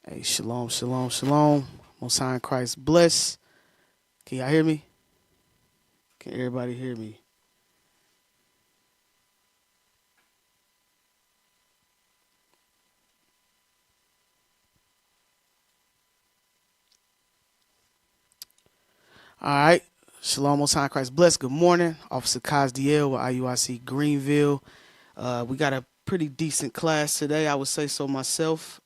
Hey, shalom, shalom, shalom. Most High in Christ bless. Can y'all hear me? Can everybody hear me? All right. Shalom, Most High in Christ bless. Good morning. Officer Kazdiel with IUIC Greenville. We got a pretty decent class today. I would say so myself.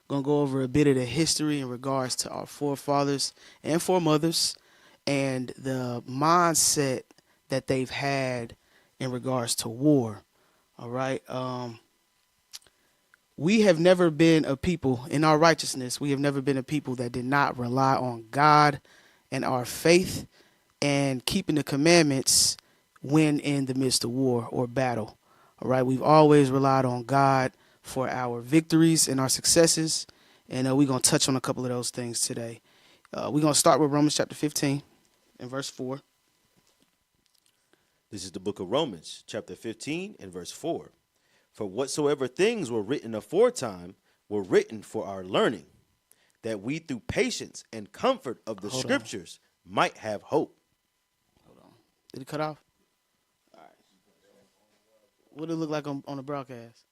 Gonna go over a bit of the history in regards to our forefathers and foremothers and the mindset that they've had in regards to war. All right. We have never been a people in our righteousness. We have never been a people that did not rely on God and our faith and keeping the commandments when in the midst of war or battle. All right. We've always relied on God for our victories and our successes. And we're going to touch on a couple of those things today. We're going to start with Romans chapter 15 and verse 4. This is the book of Romans, chapter 15 and verse 4. For whatsoever things were written aforetime were written for our learning, that we through patience and comfort of the scriptures might have hope. Hold on. Did it cut off? All right. What did it look like on the broadcast?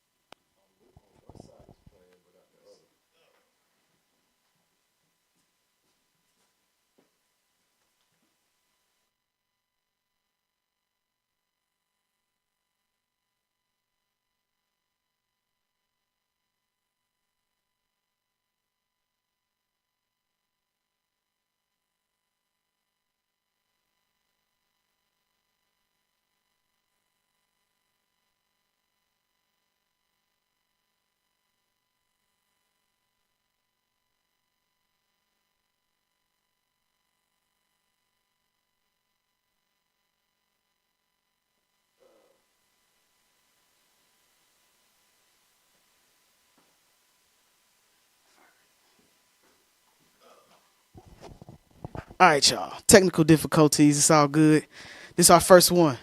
All right, y'all. Technical difficulties. It's all good. This is our first one.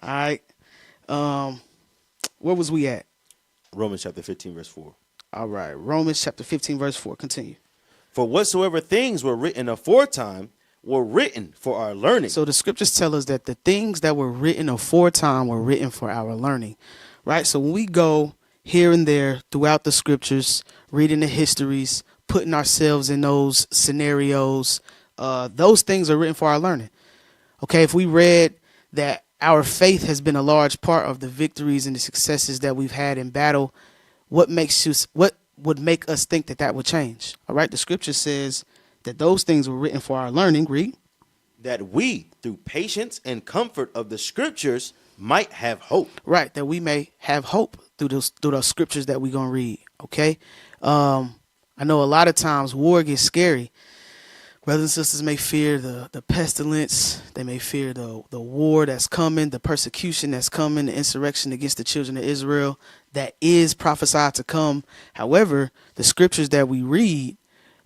All right. Where was we at? Romans chapter 15 verse 4. All right. Romans chapter 15 verse 4. Continue. For whatsoever things were written aforetime were written for our learning. So the scriptures tell us that the things that were written aforetime were written for our learning, right? So when we go here and there throughout the scriptures, reading the histories, putting ourselves in those scenarios, those things are written for our learning. Okay, if we read that our faith has been a large part of the victories and the successes that we've had in battle, what would make us think that would change? All right, the scripture says that those things were written for our learning. Read. That we, through patience and comfort of the scriptures, might have hope. Right, that we may have hope through those scriptures that we're going to read, okay? I know a lot of times war gets scary. Brothers and sisters may fear the pestilence. They may fear the war that's coming, the persecution that's coming, the insurrection against the children of Israel that is prophesied to come. However, the scriptures that we read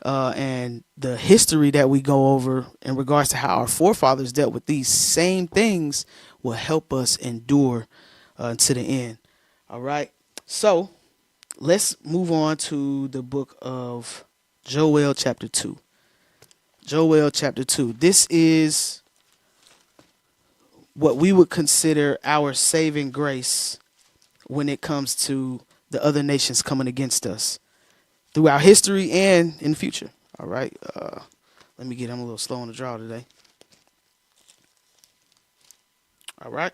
and the history that we go over in regards to how our forefathers dealt with these same things will help us endure to the end. All right. So let's move on to the book of Joel chapter 2. Joel chapter 2. This is what we would consider our saving grace when it comes to the other nations coming against us throughout history and in the future. All right. I'm a little slow on the draw today. All right.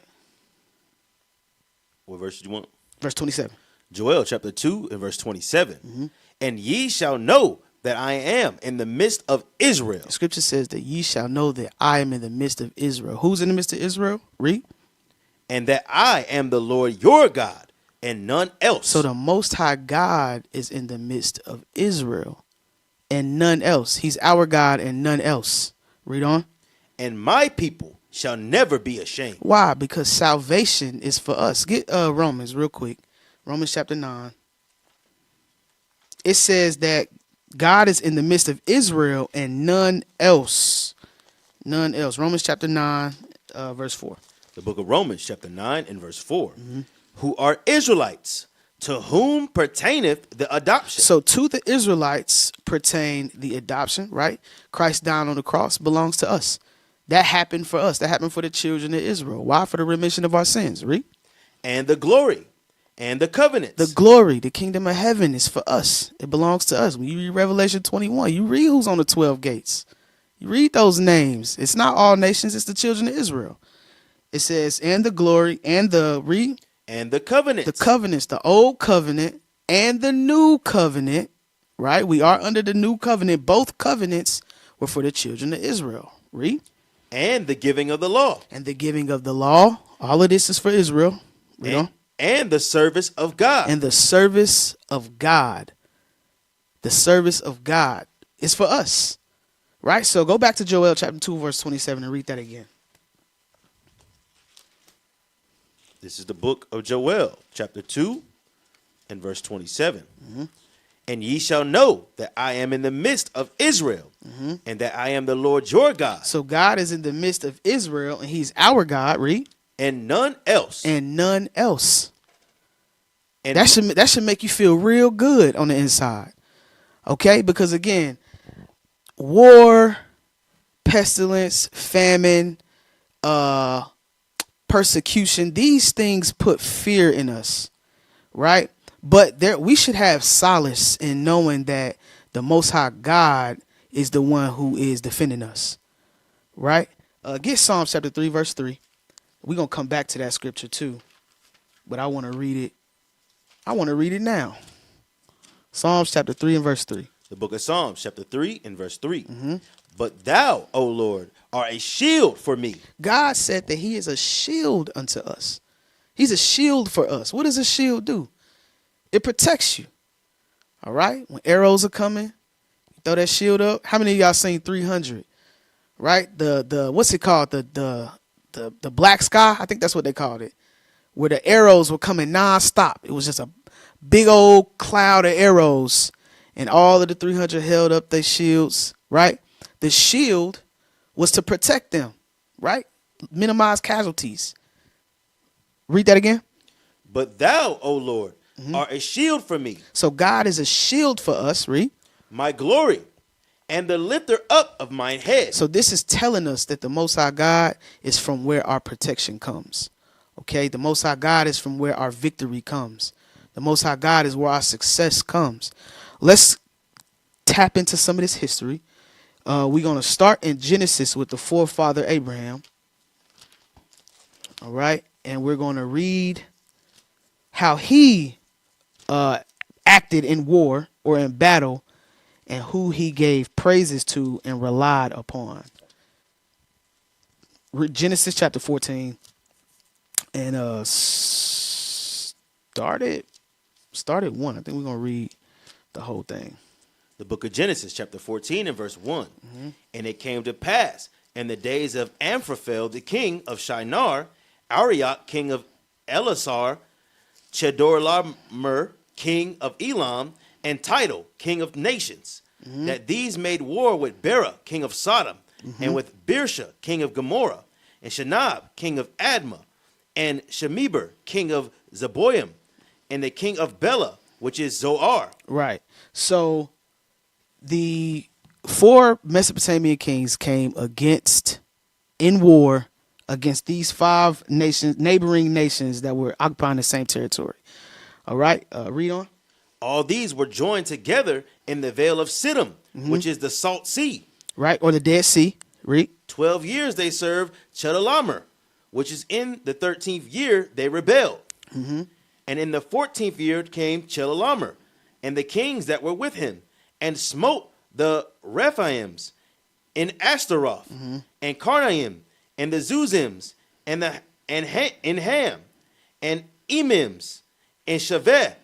What verse do you want? Verse 27. Joel chapter 2 and verse 27. Mm-hmm. And ye shall know that I am in the midst of Israel. The scripture says that ye shall know that I am in the midst of Israel. Who's in the midst of Israel? Read. And that I am the Lord your God and none else. So the Most High God is in the midst of Israel and none else. He's our God and none else. Read on. And my people shall never be ashamed. Why? Because salvation is for us. Get Romans real quick. Romans chapter 9. It says that God is in the midst of Israel and none else. None else. Romans chapter 9, verse 4. The book of Romans chapter 9 and verse 4. Mm-hmm. Who are Israelites, To whom pertaineth the adoption? So to the Israelites pertain the adoption, right? Christ dying on the cross belongs to us. That happened for us. That happened for the children of Israel. Why? For the remission of our sins. Read. And the glory and the covenants. The glory, the kingdom of heaven is for us. It belongs to us. When you read Revelation 21, you read who's on the 12 gates. You read those names. It's not all nations. It's the children of Israel. It says, and the glory and the read. And the covenants. The covenants, the old covenant and the new covenant, right? We are under the new covenant. Both covenants were for the children of Israel. Read. And the giving of the law. And the giving of the law. All of this is for Israel. Read on. And the service of God. And the service of God. The service of God is for us. Right? So go back to Joel chapter 2, verse 27 and read that again. This is the book of Joel, chapter 2, and verse 27. Mm-hmm. And ye shall know that I am in the midst of Israel, and that I am the Lord your God. So God is in the midst of Israel, and he's our God, read. And none else. And none else. And that should make you feel real good on the inside. Okay? Because again, war, pestilence, famine, persecution, these things put fear in us, right? But we should have solace in knowing that the Most High God is the one who is defending us, right? Get Psalms chapter 3, verse 3. We're going to come back to that scripture too, but I want to read it. I want to read it now. Psalms chapter 3 and verse 3. The book of Psalms, chapter 3 and verse 3. But thou, O Lord, art a shield for me. God said that he is a shield unto us. He's a shield for us. What does a shield do? It protects you. All right? When arrows are coming, you throw that shield up. How many of y'all seen 300? Right? The what's it called? The black sky? I think that's what they called it. Where the arrows were coming nonstop. It was just a big old cloud of arrows. And all of the 300 held up their shields, right? The shield was to protect them, right? Minimize casualties. Read that again. But thou, O Lord, art a shield for me. So God is a shield for us, read. My glory and the lifter up of mine head. So this is telling us that the Most High God is from where our protection comes. Okay? The Most High God is from where our victory comes. The Most High God is where our success comes. Let's tap into some of this history. We're going to start in Genesis with the forefather Abraham. All right. And we're going to read how he acted in war or in battle and who he gave praises to and relied upon. Genesis chapter 14 and started 1. I think we're going to read the whole thing. The book of Genesis, chapter 14 and verse 1. And it came to pass in the days of Amphraphel, the king of Shinar, Arioch, king of Elasar, Chedorlaomer, king of Elam, and Tidal, king of nations, that these made war with Bera, king of Sodom, and with Birsha, king of Gomorrah, and Shinab, king of Admah, and Shemeber, king of Zeboim, and the king of Bela, which is Zoar. Right. So the 4 Mesopotamian kings came in war against these 5 nations, neighboring nations that were occupying the same territory. All right. Read on. All these were joined together in the Vale of Siddim, which is the Salt Sea. Right. Or the Dead Sea. Read. 12 years they served Chedorlaomer, which is in the 13th year they rebelled. And in the 14th year came Chedorlaomer and the kings that were with him, and smote the Rephaims in Ashtaroth, and Karnaim, and the Zuzims, and Ham, and Emims, and Shaveh,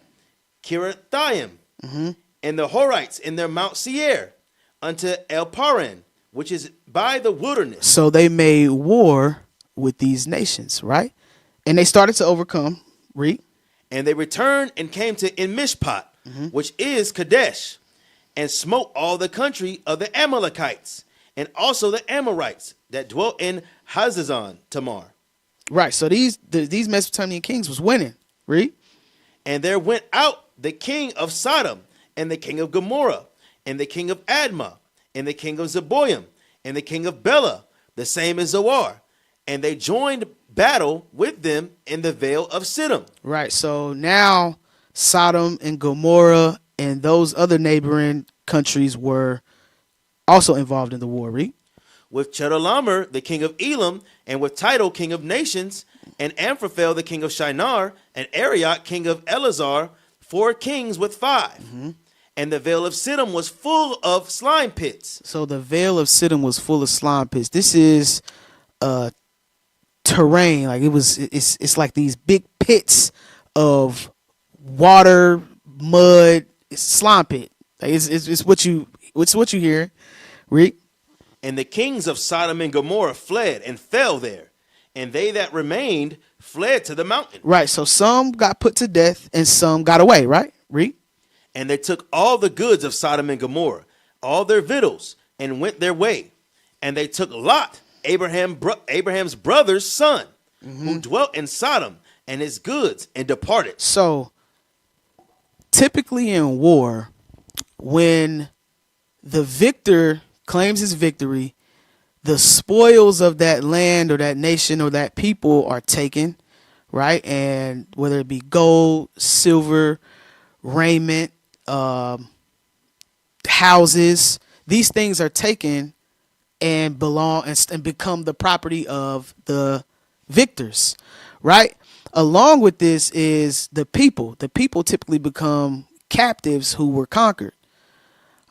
Kirathaim, and the Horites in their Mount Seir, unto El Paran, which is by the wilderness. So they made war with these nations, right? And they started to overcome. Read. And they returned and came to En-Mishpat, which is Kadesh, and smote all the country of the Amalekites, and also the Amorites that dwelt in Hazazon Tamar. Right. So these Mesopotamian kings was winning. Read. And there went out the king of Sodom, and the king of Gomorrah, and the king of Admah, and the king of Zeboim, and the king of Bela, the same as Zoar. And they joined battle with them in the vale of Siddim. Right. So now Sodom and Gomorrah and those other neighboring countries were also involved in the war. Read. With Chedorlaomer, the king of Elam, and with Tidal, king of nations, and Amphraphel, the king of Shinar, and Arioch, king of Elazar, 4 kings with 5. And the vale of Siddim was full of slime pits. So the vale of Siddim was full of slime pits. This is terrain. Like it's like these big pits of water, mud, it's slime pit. Like it's what you hear. Read. And the kings of Sodom and Gomorrah fled and fell there, and they that remained fled to the mountain. Right. So some got put to death and some got away. Right. Read. And they took all the goods of Sodom and Gomorrah, all their victuals, and went their way. And they took Lot, Abraham's brother's son, who dwelt in Sodom, and his goods, and departed. So typically in war, when the victor claims his victory, the spoils of that land or that nation or that people are taken, right? And whether it be gold, silver, raiment, houses, these things are taken and belong and become the property of the victors, right? Along with this is the people. The people typically become captives who were conquered.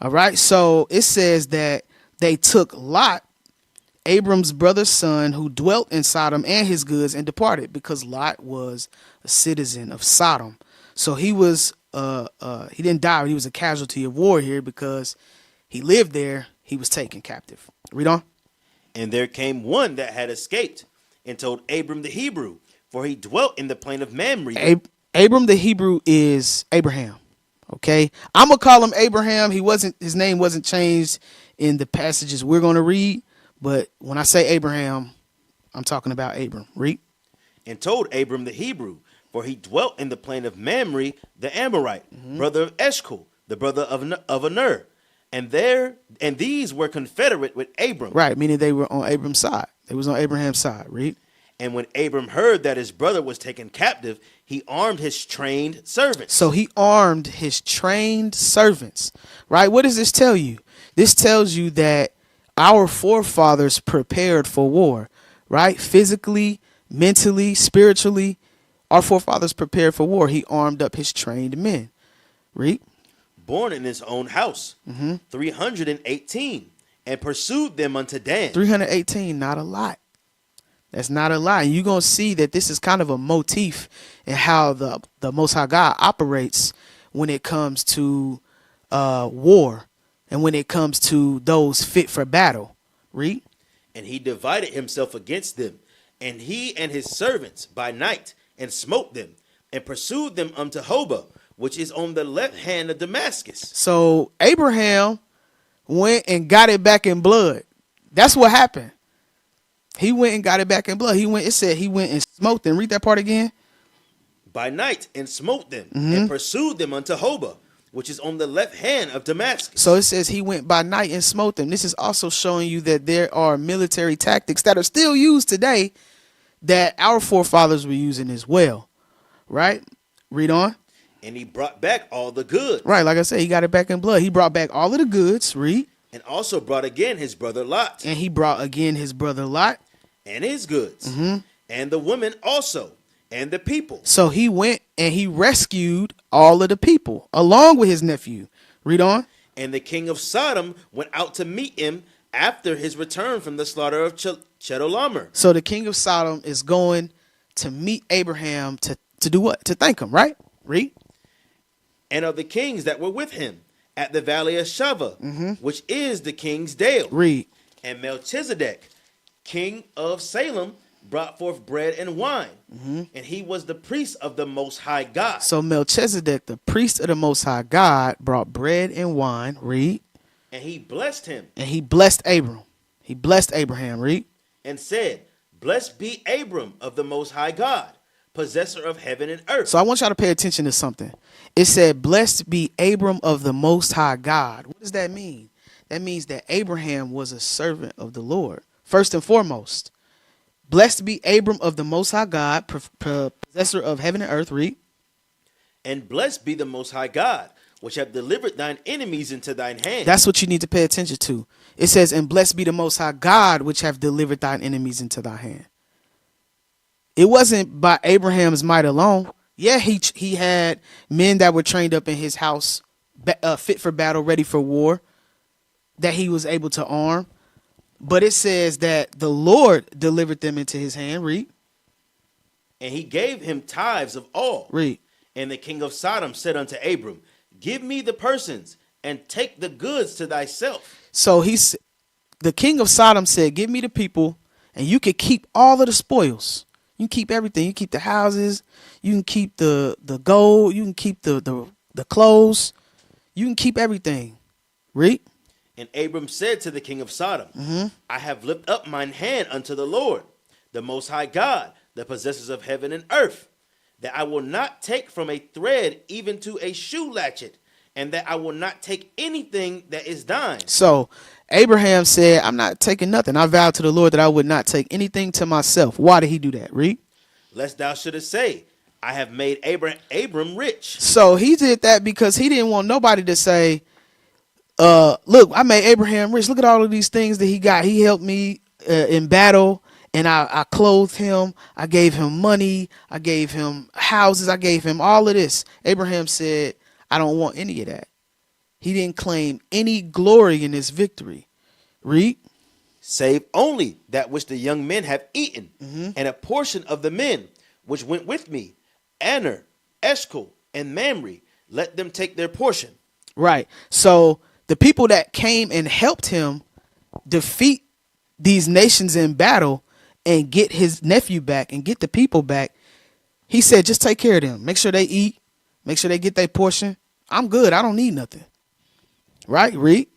All right. So it says that they took Lot, Abram's brother's son, who dwelt in Sodom, and his goods, and departed, because Lot was a citizen of Sodom. So he was he didn't die, but he was a casualty of war here because he lived there. He was taken captive. Read on. And there came one that had escaped, and told Abram the Hebrew, for he dwelt in the plain of Mamre. Abram the Hebrew is Abraham. Okay, I'm gonna call him Abraham. His name wasn't changed in the passages we're gonna read, but when I say Abraham, I'm talking about Abram. Read. And told Abram the Hebrew, for he dwelt in the plain of Mamre, the Amorite, brother of Eshcol, the brother of Aner. And these were confederate with Abram. Right, meaning they were on Abram's side. They was on Abraham's side. Read. And when Abram heard that his brother was taken captive, he armed his trained servants. So he armed his trained servants, right? What does this tell you? This tells you that our forefathers prepared for war, right? Physically, mentally, spiritually, our forefathers prepared for war. He armed up his trained men. Read. Born in his own house, 318, and pursued them unto Dan. 318, not a lot. That's not a lie. And you're going to see that this is kind of a motif in how the Most High God operates when it comes to war and when it comes to those fit for battle. Read. And he divided himself against them, and he and his servants by night, and smote them, and pursued them unto Hobah, which is on the left hand of Damascus. So Abraham went and got it back in blood. That's what happened. He went and got it back in blood. It said he went and smote them. Read that part again. By night, and smote them, and pursued them unto Hobah, which is on the left hand of Damascus. So it says he went by night and smote them. This is also showing you that there are military tactics that are still used today that our forefathers were using as well. Right? Read on. And he brought back all the goods. Right, like I said, he got it back in blood. He brought back all of the goods. Read. And also brought again his brother Lot. And he brought again his brother Lot. And his goods. And the women also. And the people. So he went and he rescued all of the people along with his nephew. Read on. And the king of Sodom went out to meet him after his return from the slaughter of Chedorlaomer. So the king of Sodom is going to meet Abraham to do what? To thank him, right? Read. And of the kings that were with him at the valley of Shavah, which is the king's dale. Read. And Melchizedek, king of Salem, brought forth bread and wine, and he was the priest of the Most High God. So Melchizedek, the priest of the Most High God, brought bread and wine. Read. And he blessed him. And he blessed Abram. He blessed Abraham. Read. And said, Blessed be Abram of the Most High God, possessor of heaven and earth. So I want y'all to pay attention to something. It said, blessed be Abram of the Most High God. What does that mean? That means that Abraham was a servant of the Lord. First and foremost, blessed be Abram of the Most High God, possessor of heaven and earth. Read. And blessed be the Most High God, which have delivered thine enemies into thine hand. That's what you need to pay attention to. It says, and blessed be the Most High God, which have delivered thine enemies into thy hand. It wasn't by Abraham's might alone. Yeah, he had men that were trained up in his house, fit for battle, ready for war, that he was able to arm. But it says that the Lord delivered them into his hand. Read. And he gave him tithes of all. Read. And the king of Sodom said unto Abram, give me the persons, and take the goods to thyself. So the king of Sodom said, give me the people, and you can keep all of the spoils. You can keep everything. You can keep the houses. You can keep the gold. You can keep the clothes. You can keep everything. Read. And Abram said to the king of Sodom, I have lifted up mine hand unto the Lord, the Most High God, the possessors of heaven and earth, that I will not take from a thread even to a shoe latchet, and that I will not take anything that is thine. So Abraham said, I'm not taking nothing. I vowed to the Lord that I would not take anything to myself. Why did he do that? Read. Lest thou shouldest say, I have made Abram rich. So he did that because he didn't want nobody to say, look, I made Abraham rich. Look at all of these things that he got. He helped me in battle, and I clothed him. I gave him money. I gave him houses. I gave him all of this. Abraham said, I don't want any of that. He didn't claim any glory in this victory. Read. Save only that which the young men have eaten, and a portion of the men which went with me, Aner, Eshcol, and Mamre, let them take their portion. Right. So the people that came and helped him defeat these nations in battle and get his nephew back and get the people back, he said, just take care of them. Make sure they eat. Make sure they get their portion. I'm good. I don't need nothing. Right? Read.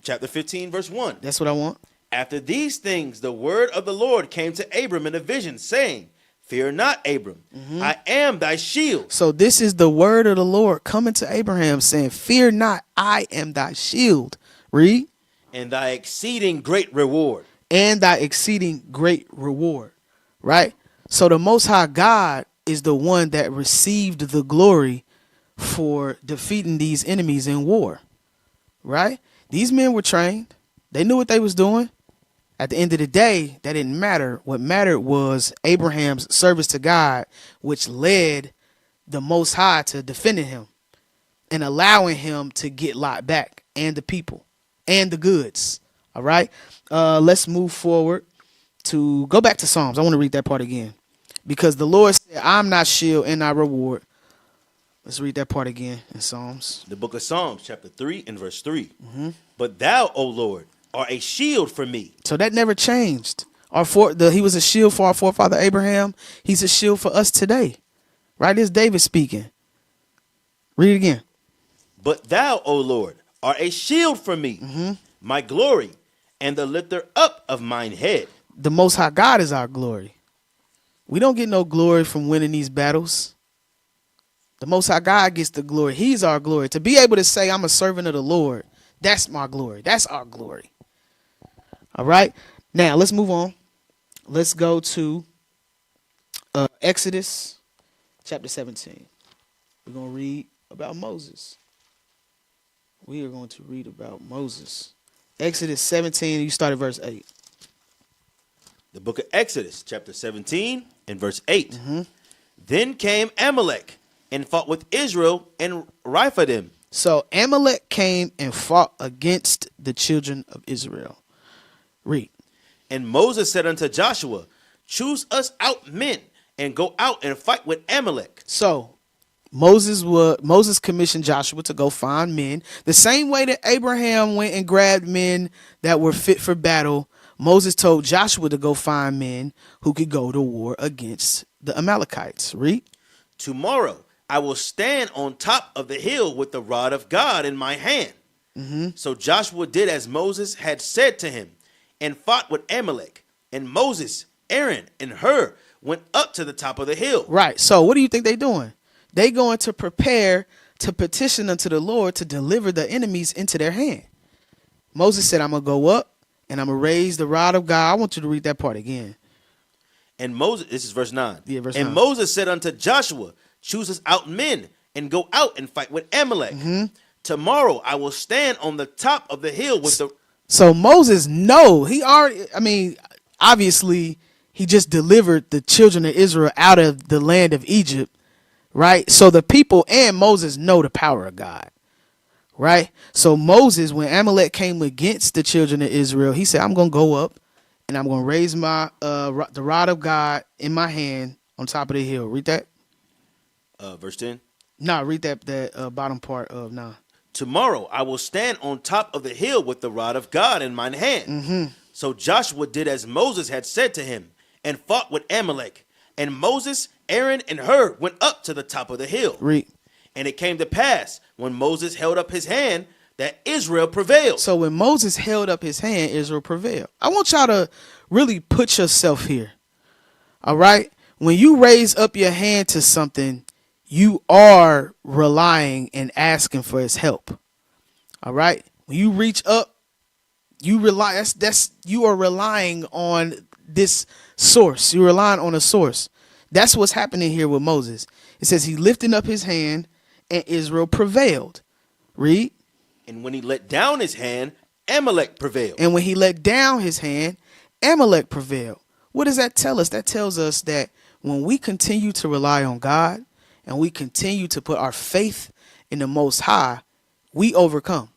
Chapter 15, verse 1. That's what I want. After these things, the word of the Lord came to Abram in a vision, saying, fear not, Abram. I am thy shield. So this is the word of the Lord coming to Abraham saying, fear not, I am thy shield. Read. And thy exceeding great reward. And thy exceeding great reward. Right? So the Most High God is the one that received the glory for defeating these enemies in war. Right? These men were trained. They knew what they was doing. At the end of the day, that didn't matter. What mattered was Abraham's service to God, which led the Most High to defending him and allowing him to get Lot back and the people and the goods. All right. Let's move forward to go back to Psalms. I want to read that part again because the Lord said, I'm not shield and not reward. Let's read that part again in Psalms. The book of Psalms, chapter 3 and verse 3. But thou, O Lord, art a shield for me. So that never changed. He was a shield for our forefather Abraham. He's a shield for us today. Right? It's David speaking. Read it again. But thou, O Lord, art a shield for me, my glory, and the lifter up of mine head. The Most High God is our glory. We don't get no glory from winning these battles. The Most High God gets the glory. He's our glory. To be able to say I'm a servant of the Lord, that's my glory. That's our glory. All right. Now let's move on. Let's go to Exodus chapter 17. We're going to read about Moses. We are going to read about Moses. Exodus 17, you start at verse 8. The book of Exodus, chapter 17 and verse 8. Then came Amalek and fought with Israel and Rephidim. So Amalek came and fought against the children of Israel. Read. And Moses said unto Joshua, choose us out men and go out and fight with Amalek. So Moses commissioned Joshua to go find men. The same way that Abraham went and grabbed men that were fit for battle, Moses told Joshua to go find men who could go to war against the Amalekites. Read. Tomorrow I will stand on top of the hill with the rod of God in my hand. So Joshua did as Moses had said to him and fought with Amalek. And Moses, Aaron, and Hur went up to the top of the hill. Right. So what do you think they doing? They going to prepare to petition unto the Lord to deliver the enemies into their hand. Moses said, I'm going to go up and I'm going to raise the rod of God. I want you to read that part again. And Moses, this is verse 9. Yeah, verse and 9. Moses said unto Joshua, choose us out men and go out and fight with Amalek. Tomorrow I will stand on the top of the hill with the... So Moses, he already, obviously he just delivered the children of Israel out of the land of Egypt, right? So the people and Moses know the power of God, right? So Moses, when Amalek came against the children of Israel, he said, I'm going to go up and I'm going to raise my the rod of God in my hand on top of the hill. Read that. Verse 10. No, read that bottom part of 9. Tomorrow I will stand on top of the hill with the rod of God in mine hand. So Joshua did as Moses had said to him and fought with Amalek. And Moses, Aaron, and Hur went up to the top of the hill. Read. And it came to pass when Moses held up his hand that Israel prevailed. So when Moses held up his hand, Israel prevailed. I want y'all to really put yourself here. All right? When you raise up your hand to something, you are relying and asking for his help. All right? When you reach up, you rely, you are relying on this source. You're relying on a source. That's what's happening here with Moses. It says he lifted up his hand and Israel prevailed. Read. And when he let down his hand, Amalek prevailed. And when he let down his hand, Amalek prevailed. What does that tell us? That tells us that when we continue to rely on God and we continue to put our faith in the Most High, we overcome.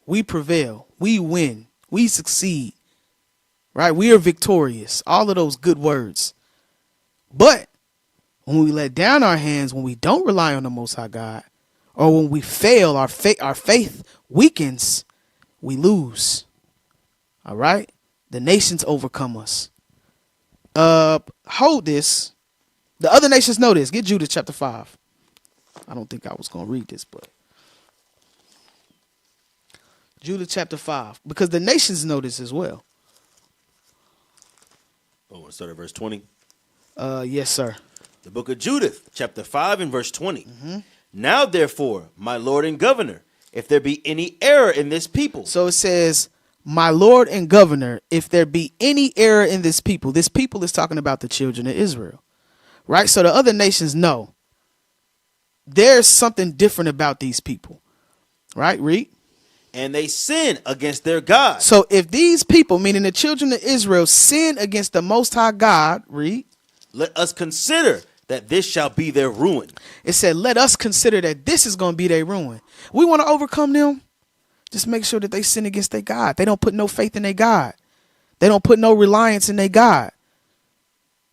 We prevail. We win. We succeed. Right? We are victorious. All of those good words. But when we let down our hands, when we don't rely on the Most High God, or when we fail, our faith weakens, we lose. All right? The nations overcome us. Hold this. The other nations know this. Get Judah chapter 5. I don't think I was going to read this, but Judah chapter 5. Because the nations know this as well. Oh, we'll start at verse 20. Yes, sir. The book of Judith, chapter 5 and verse 20. Now, therefore, my Lord and governor, if there be any error in this people. So it says, my Lord and governor, if there be any error in this people is talking about the children of Israel, right? So the other nations know there's something different about these people, right? Read. And they sin against their God. So if these people, meaning the children of Israel, sin against the Most High God, read. Let us consider that this shall be their ruin. It said, let us consider that this is going to be their ruin. We want to overcome them. Just make sure that they sin against their God. They don't put no faith in their God. They don't put no reliance in their God.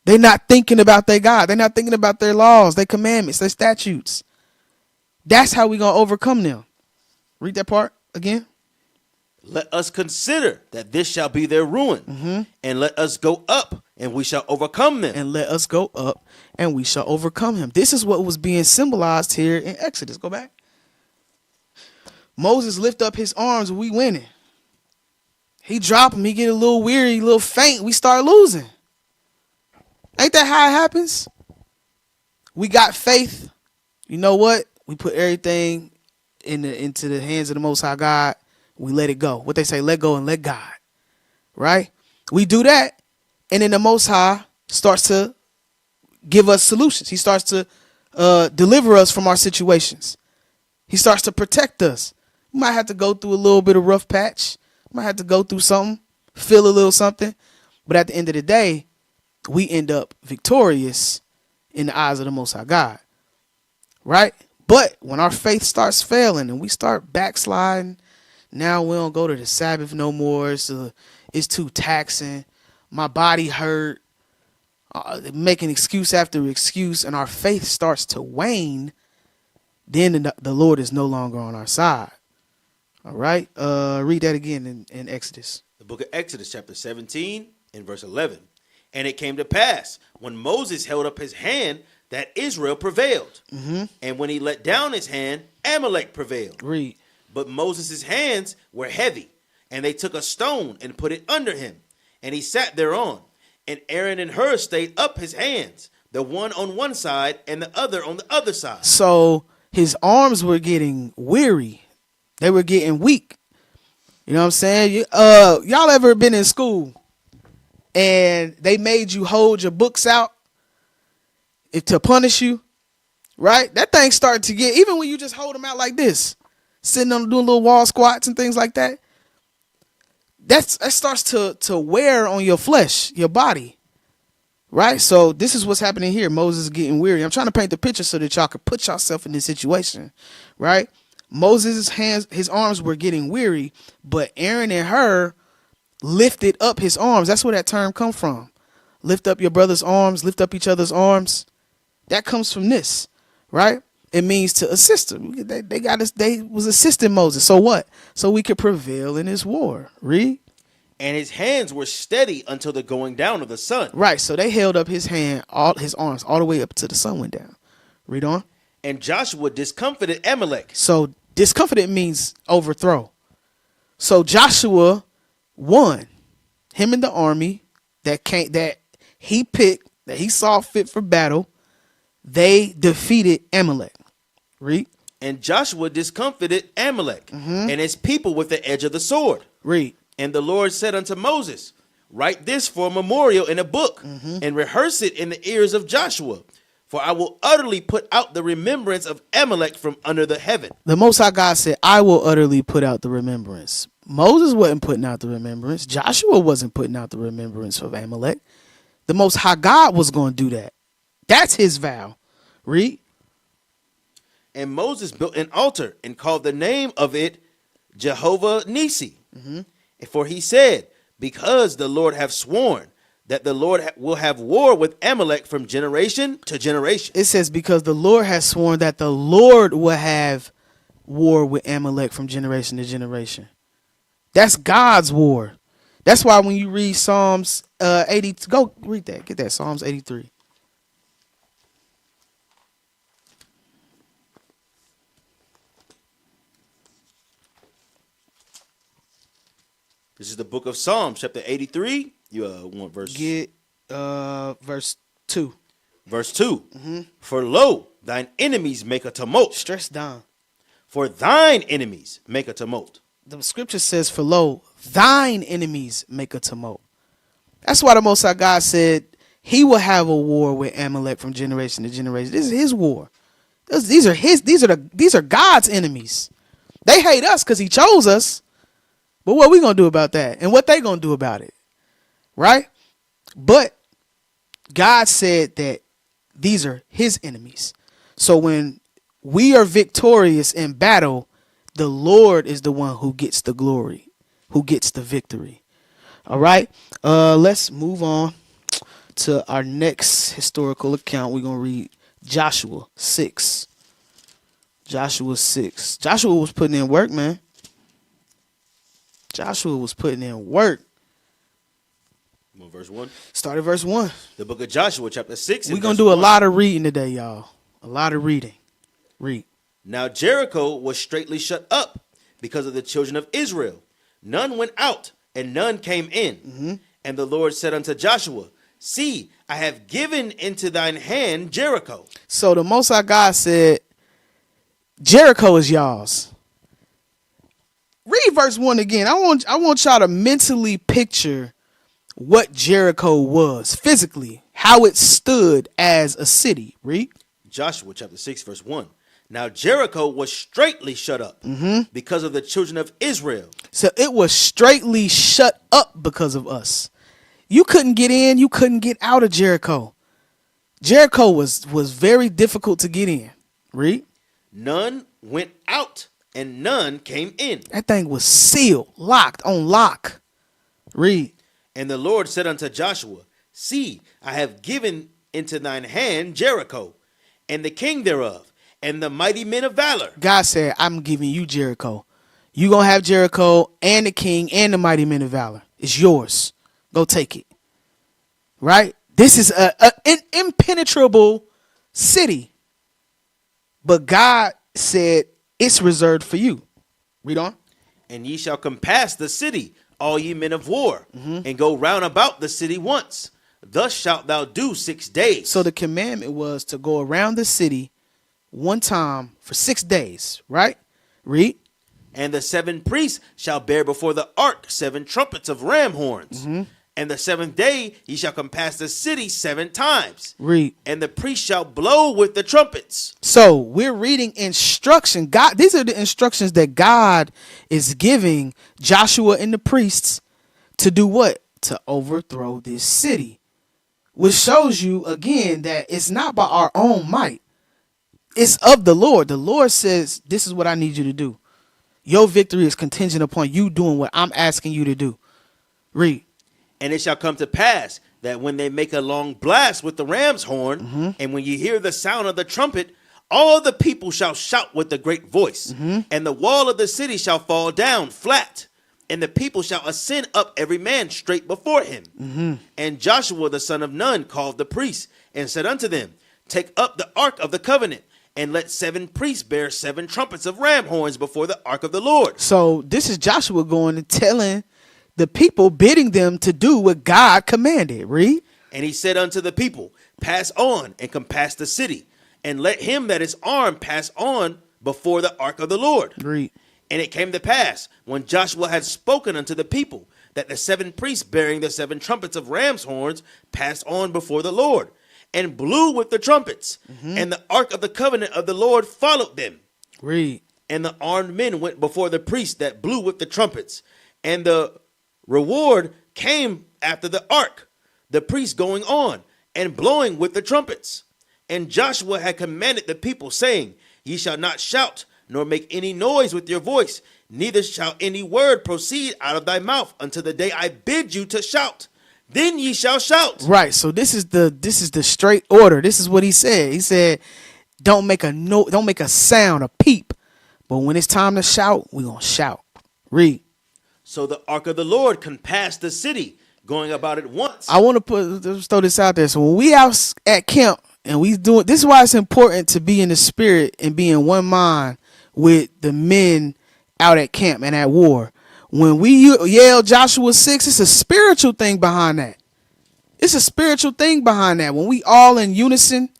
They're not thinking about their God. They're not thinking about their laws, their commandments, their statutes. That's how we're going to overcome them. Read that part again. Let us consider that this shall be their ruin. And let us go up and we shall overcome them. And let us go up and we shall overcome him. This is what was being symbolized here in Exodus. Go back. Moses lift up his arms, we winning. He drop him, he get a little weary, a little faint, we start losing. Ain't that how it happens? We got faith. You know what? We put everything into the hands of the Most High God. We let it go. What they say, let go and let God. Right? We do that, and then the Most High starts to give us solutions. He starts to deliver us from our situations. He starts to protect us. We might have to go through a little bit of rough patch. Might have to go through something, feel a little something. But at the end of the day, we end up victorious in the eyes of the Most High God. Right? But when our faith starts failing and we start backsliding, now we don't go to the Sabbath no more. It's too taxing. My body hurt. Making excuse after excuse, and our faith starts to wane, then the Lord is no longer on our side. All right. Read that again in Exodus. The book of Exodus, chapter 17 and verse 11. And it came to pass when Moses held up his hand that Israel prevailed. And when he let down his hand, Amalek prevailed. Read. But Moses' hands were heavy, and they took a stone and put it under him, and he sat thereon. And Aaron and Hur stayed up his hands, the one on one side and the other on the other side. So his arms were getting weary. They were getting weak. You know what I'm saying? Y'all ever been in school and they made you hold your books out to punish you? Right? That thing started to get, even when you just hold them out like this, sitting on doing little wall squats and things like that, that starts to wear on your flesh, your body. Right? So this is what's happening here. Moses is getting weary. I'm trying to paint the picture so that y'all can put yourself in this situation. Right? Moses' hands, his arms were getting weary, but Aaron and Hur lifted up his arms. That's where that term comes from. Lift up your brother's arms, lift up each other's arms. That comes from this, right? It means to assist them. They got us. They was assisting Moses. So what? So we could prevail in this war. Read. And his hands were steady until the going down of the sun. Right. So they held up his his arms, all the way up to the sun went down. Read on. And Joshua discomfited Amalek. So discomfited means overthrow. So Joshua won. Him and the army that he picked, that he saw fit for battle, they defeated Amalek. Read. And Joshua discomfited Amalek and his people with the edge of the sword. Read. And the Lord said unto Moses, write this for a memorial in a book and rehearse it in the ears of Joshua. For I will utterly put out the remembrance of Amalek from under the heaven. The Most High God said, I will utterly put out the remembrance. Moses wasn't putting out the remembrance. Joshua wasn't putting out the remembrance of Amalek. The Most High God was going to do that. That's his vow. Read. And Moses built an altar and called the name of it Jehovah Nisi. For he said, because the Lord hath sworn that the Lord will have war with Amalek from generation to generation. It says, because the Lord has sworn that the Lord will have war with Amalek from generation to generation. That's God's war. That's why when you read Psalms 80, go read that. Get that, Psalms 83. This is the book of Psalms, chapter 83. You want verse? Get verse 2. Verse 2. For lo, thine enemies make a tumult. Stress down. For thine enemies make a tumult. The scripture says, for lo, thine enemies make a tumult. That's why the Most High God said he will have a war with Amalek from generation to generation. This is his war. These are God's enemies. They hate us because he chose us. But what we going to do about that? And what they going to do about it? Right? But God said that these are his enemies. So when we are victorious in battle, the Lord is the one who gets the glory, who gets the victory. All right? Let's move on to our next historical account. We're going to read Joshua 6. Joshua 6. Joshua was putting in work, man. Joshua was putting in work. Verse 1. Start at verse 1. The book of Joshua, chapter 6. We're going to do a lot of reading today, y'all. A lot of reading. Read. Now Jericho was straitly shut up because of the children of Israel. None went out and none came in. And the Lord said unto Joshua, see, I have given into thine hand Jericho. So the Most High God said, Jericho is y'all's. Read verse 1 again. I want y'all to mentally picture what Jericho was physically, how it stood as a city. Read. Joshua chapter 6, verse 1. Now Jericho was straitly shut up because of the children of Israel. So it was straitly shut up because of us. You couldn't get in. You couldn't get out of Jericho. Jericho was very difficult to get in. Read. None went out and none came in. That thing was sealed, locked, on lock. Read. And the Lord said unto Joshua, see, I have given into thine hand Jericho, and the king thereof, and the mighty men of valor. God said, I'm giving you Jericho. You're going to have Jericho and the king and the mighty men of valor. It's yours. Go take it. Right? This is an impenetrable city. But God said, it's reserved for you. Read on. And ye shall compass the city, all ye men of war, and go round about the city once, thus shalt thou do 6 days. So the commandment was to go around the city one time for 6 days, right? Read. And the 7 priests shall bear before the ark 7 trumpets of ram horns. And the 7th day ye shall compass the city 7 times. Read. And the priest shall blow with the trumpets. So we're reading instruction. God, these are the instructions that God is giving Joshua and the priests to do what? To overthrow this city. Which shows you again that it's not by our own might. It's of the Lord. The Lord says, this is what I need you to do. Your victory is contingent upon you doing what I'm asking you to do. Read. And it shall come to pass that when they make a long blast with the ram's horn, and when you hear the sound of the trumpet, all the people shall shout with a great voice, and the wall of the city shall fall down flat, and the people shall ascend up every man straight before him. And Joshua the son of Nun called the priests, and said unto them, Take up the ark of the covenant, and let 7 priests bear 7 trumpets of ram horns before the ark of the Lord. So this is Joshua going and telling the people, bidding them to do what God commanded. Read. And he said unto the people, Pass on and compass the city, and let him that is armed pass on before the ark of the Lord. Read. And it came to pass, when Joshua had spoken unto the people, that the 7 priests bearing the 7 trumpets of ram's horns passed on before the Lord, and blew with the trumpets, and the ark of the covenant of the Lord followed them. Read. And the armed men went before the priests that blew with the trumpets, and the reward came after the ark, the priests going on and blowing with the trumpets. And Joshua had commanded the people, saying, Ye shall not shout, nor make any noise with your voice, neither shall any word proceed out of thy mouth until the day I bid you to shout. Then ye shall shout. Right. So this is the straight order. This is what he said. He said, don't make a sound, a peep. But when it's time to shout, we're going to shout. Read. So the ark of the Lord compassed the city, going about it once. I want to throw this out there. So when we out at camp and we doing, this is why it's important to be in the spirit and be in one mind with the men out at camp and at war. When we yell Joshua 6, it's a spiritual thing behind that. It's a spiritual thing behind that. When we all in unison,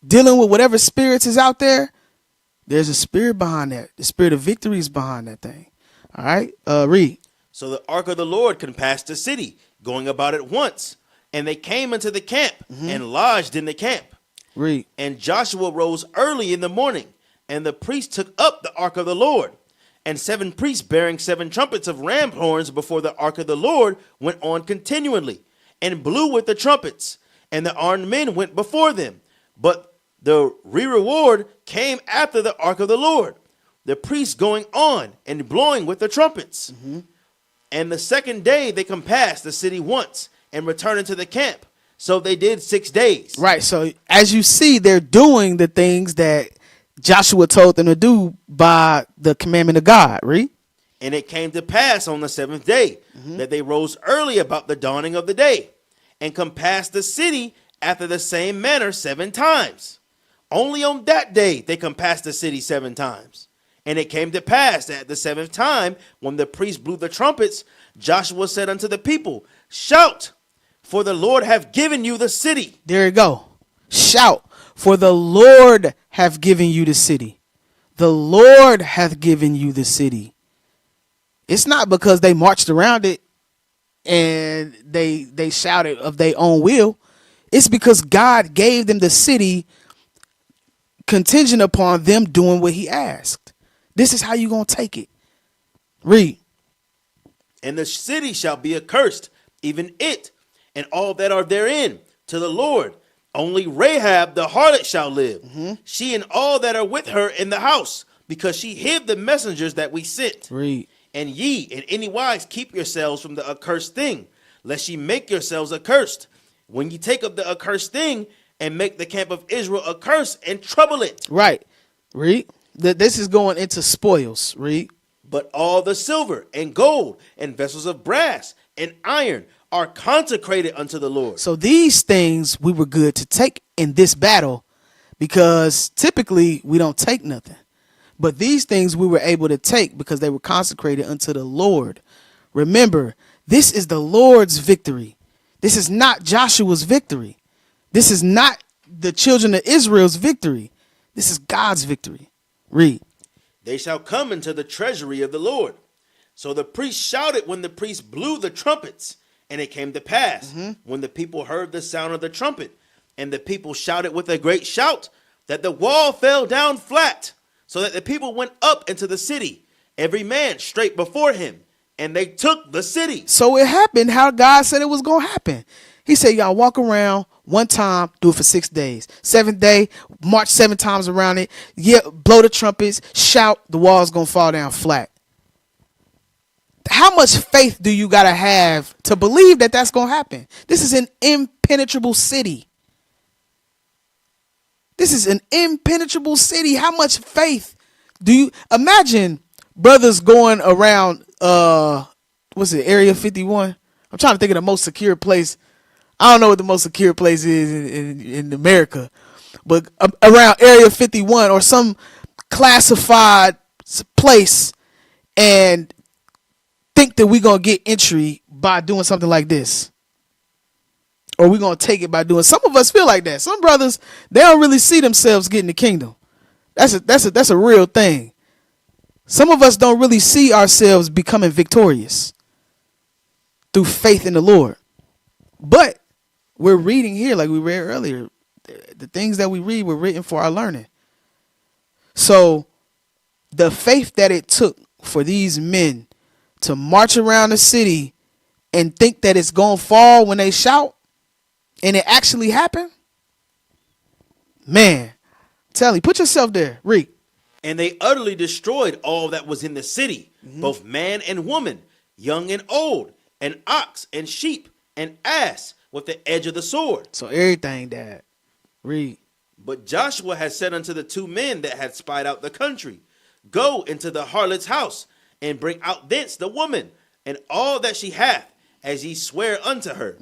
dealing with whatever spirits is out there, there's a spirit behind that. The spirit of victory is behind that thing. All right, read. So the ark of the Lord compassed the city, going about it once. And they came into the camp and lodged in the camp. Read. And Joshua rose early in the morning, and the priests took up the ark of the Lord. And 7 priests bearing 7 trumpets of ram horns before the ark of the Lord went on continually, and blew with the trumpets. And the armed men went before them. But the reward came after the ark of the Lord, the priests going on and blowing with the trumpets. And the 2nd day they compassed the city once, and returned into the camp. So they did 6 days. Right. So as you see, they're doing the things that Joshua told them to do by the commandment of God. Read. And it came to pass on the 7th day that they rose early about the dawning of the day, and compassed the city after the same manner 7 times. Only on that day they compassed the city 7 times. And it came to pass that at the 7th time, when the priests blew the trumpets, Joshua said unto the people, Shout, for the Lord hath given you the city. There you go. Shout, for the Lord hath given you the city. The Lord hath given you the city. It's not because they marched around it and they shouted of their own will. It's because God gave them the city contingent upon them doing what he asked. This is how you going to take it. Read. And the city shall be accursed, even it, and all that are therein, to the Lord. Only Rahab the harlot shall live, she and all that are with her in the house, because she hid the messengers that we sent. Read. And ye in any wise keep yourselves from the accursed thing, lest ye make yourselves accursed. When ye take up the accursed thing, and make the camp of Israel accursed, and trouble it. Right. Read. This is going into spoils. Read. But all the silver and gold and vessels of brass and iron are consecrated unto the Lord. So these things we were good to take in this battle, because typically we don't take nothing. But these things we were able to take because they were consecrated unto the Lord. Remember, this is the Lord's victory. This is not Joshua's victory. This is not the children of Israel's victory. This is God's victory. Read. They shall come into the treasury of the Lord. So the priest shouted when the priest blew the trumpets. And it came to pass, when the people heard the sound of the trumpet, and the people shouted with a great shout, that the wall fell down flat, so that the people went up into the city, every man straight before him, and they took the city. So it happened how God said it was going to happen. He said, y'all walk around one time, do it for 6 days. 7th day, march 7 times around it. Yeah, blow the trumpets, shout, the wall's going to fall down flat. How much faith do you got to have to believe that that's going to happen? This is an impenetrable city. This is an impenetrable city. How much faith do you imagine brothers going around, what's it, Area 51? I'm trying to think of the most secure place. I don't know what the most secure place is in America, but around Area 51 or some classified place, and think that we're going to get entry by doing something like this. Or we're going to take it by doing. Some of us feel like that. Some brothers, they don't really see themselves getting the kingdom. That's a real thing. Some of us don't really see ourselves becoming victorious through faith in the Lord. But we're reading here, like we read earlier, the things that we read were written for our learning. So the faith that it took for these men to march around the city and think that it's going to fall when they shout, and it actually happened, man, tell you, put yourself there, read. And they utterly destroyed all that was in the city, both man and woman, young and old, and ox and sheep and ass with the edge of the sword. So everything died. Read. But Joshua had said unto the 2 men that had spied out the country, Go into the harlot's house, and bring out thence the woman, and all that she hath, as ye swear unto her.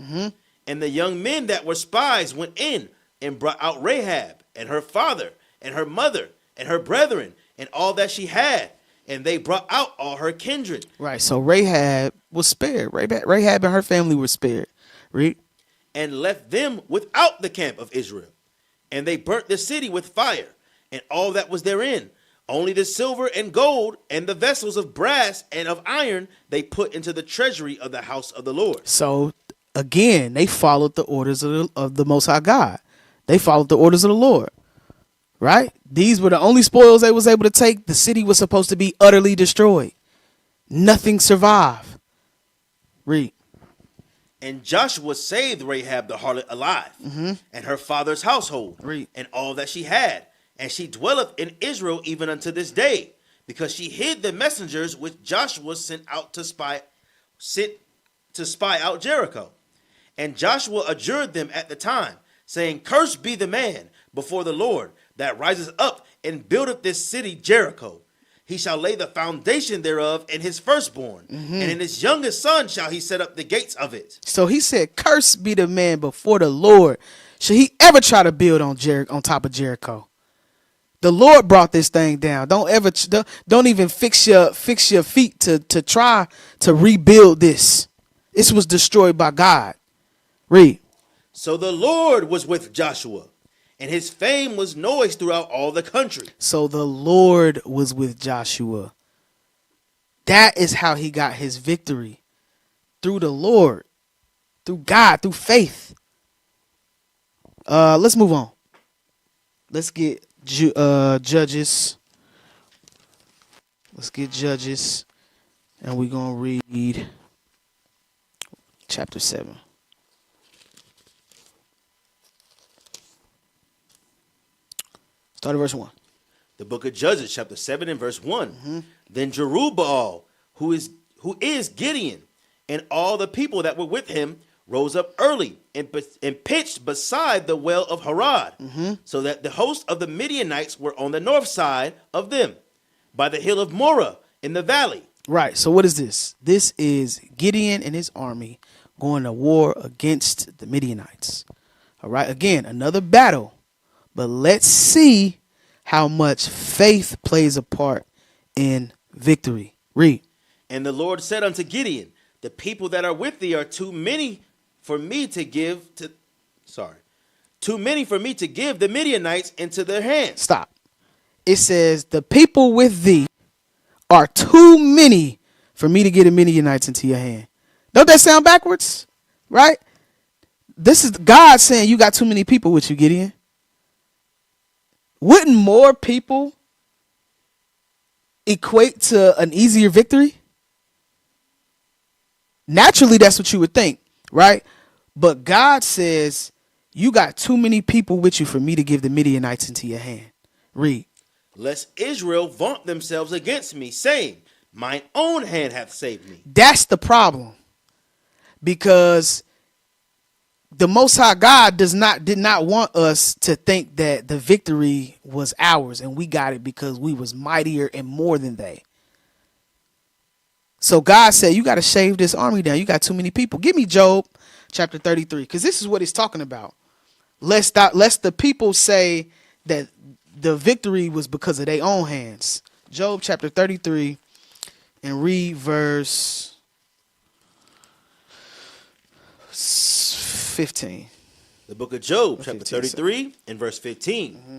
And the young men that were spies went in, and brought out Rahab, and her father, and her mother, and her brethren, and all that she had. And they brought out all her kindred. Right, so Rahab was spared. Rahab and her family were spared. Read. And left them without the camp of Israel. And they burnt the city with fire, and all that was therein. Only the silver and gold and the vessels of brass and of iron they put into the treasury of the house of the Lord. So, again, they followed the orders of the Most High God. They followed the orders of the Lord. Right? These were the only spoils they was able to take. The city was supposed to be utterly destroyed. Nothing survived. Read. And Joshua saved Rahab the harlot alive, and her father's household, Read. and all that she had. And she dwelleth in Israel even unto this day, because she hid the messengers which Joshua sent to spy out Jericho. And Joshua adjured them at the time, saying, Cursed be the man before the Lord that rises up and buildeth this city Jericho. He shall lay the foundation thereof in his firstborn, and in his youngest son shall he set up the gates of it. So he said, Cursed be the man before the Lord. Should he ever try to build on top of Jericho? The Lord brought this thing down. Don't even fix your feet to try to rebuild this. This was destroyed by God. Read. So the Lord was with Joshua, and his fame was noised throughout all the country. So the Lord was with Joshua. That is how he got his victory. Through the Lord. Through God. Through faith. Let's move on. Let's get Judges. Let's get Judges. And we're going to read chapter 7. Start at verse 1. The book of Judges, chapter 7 and verse 1. Then Jerubbaal, who is Gideon, and all the people that were with him, rose up early and pitched beside the well of Harod, so that the host of the Midianites were on the north side of them, by the hill of Morah in the valley. Right. So what is this? This is Gideon and his army going to war against the Midianites. All right. Again, another battle. But let's see how much faith plays a part in victory. Read. And the Lord said unto Gideon, The people that are with thee are too many for me to give to, too many for me to give the Midianites into their hands. Stop. It says, the people with thee are too many for me to get the Midianites into your hand. Don't that sound backwards? Right? This is God saying you got too many people with you, Gideon. Wouldn't more people equate to an easier victory? Naturally, that's what you would think, right? But God says, you got too many people with you for me to give the Midianites into your hand. Read. Lest Israel vaunt themselves against me, saying, mine own hand hath saved me. That's the problem. Because the Most High God did not want us to think that the victory was ours and we got it because we was mightier and more than they. So God said, you got to shave this army down. You got too many people. Give me Job chapter 33, because this is what he's talking about. Lest the people say that the victory was because of their own hands. Job chapter 33 and read verse 15. The book of Job, chapter 33 and verse 15. Mm-hmm.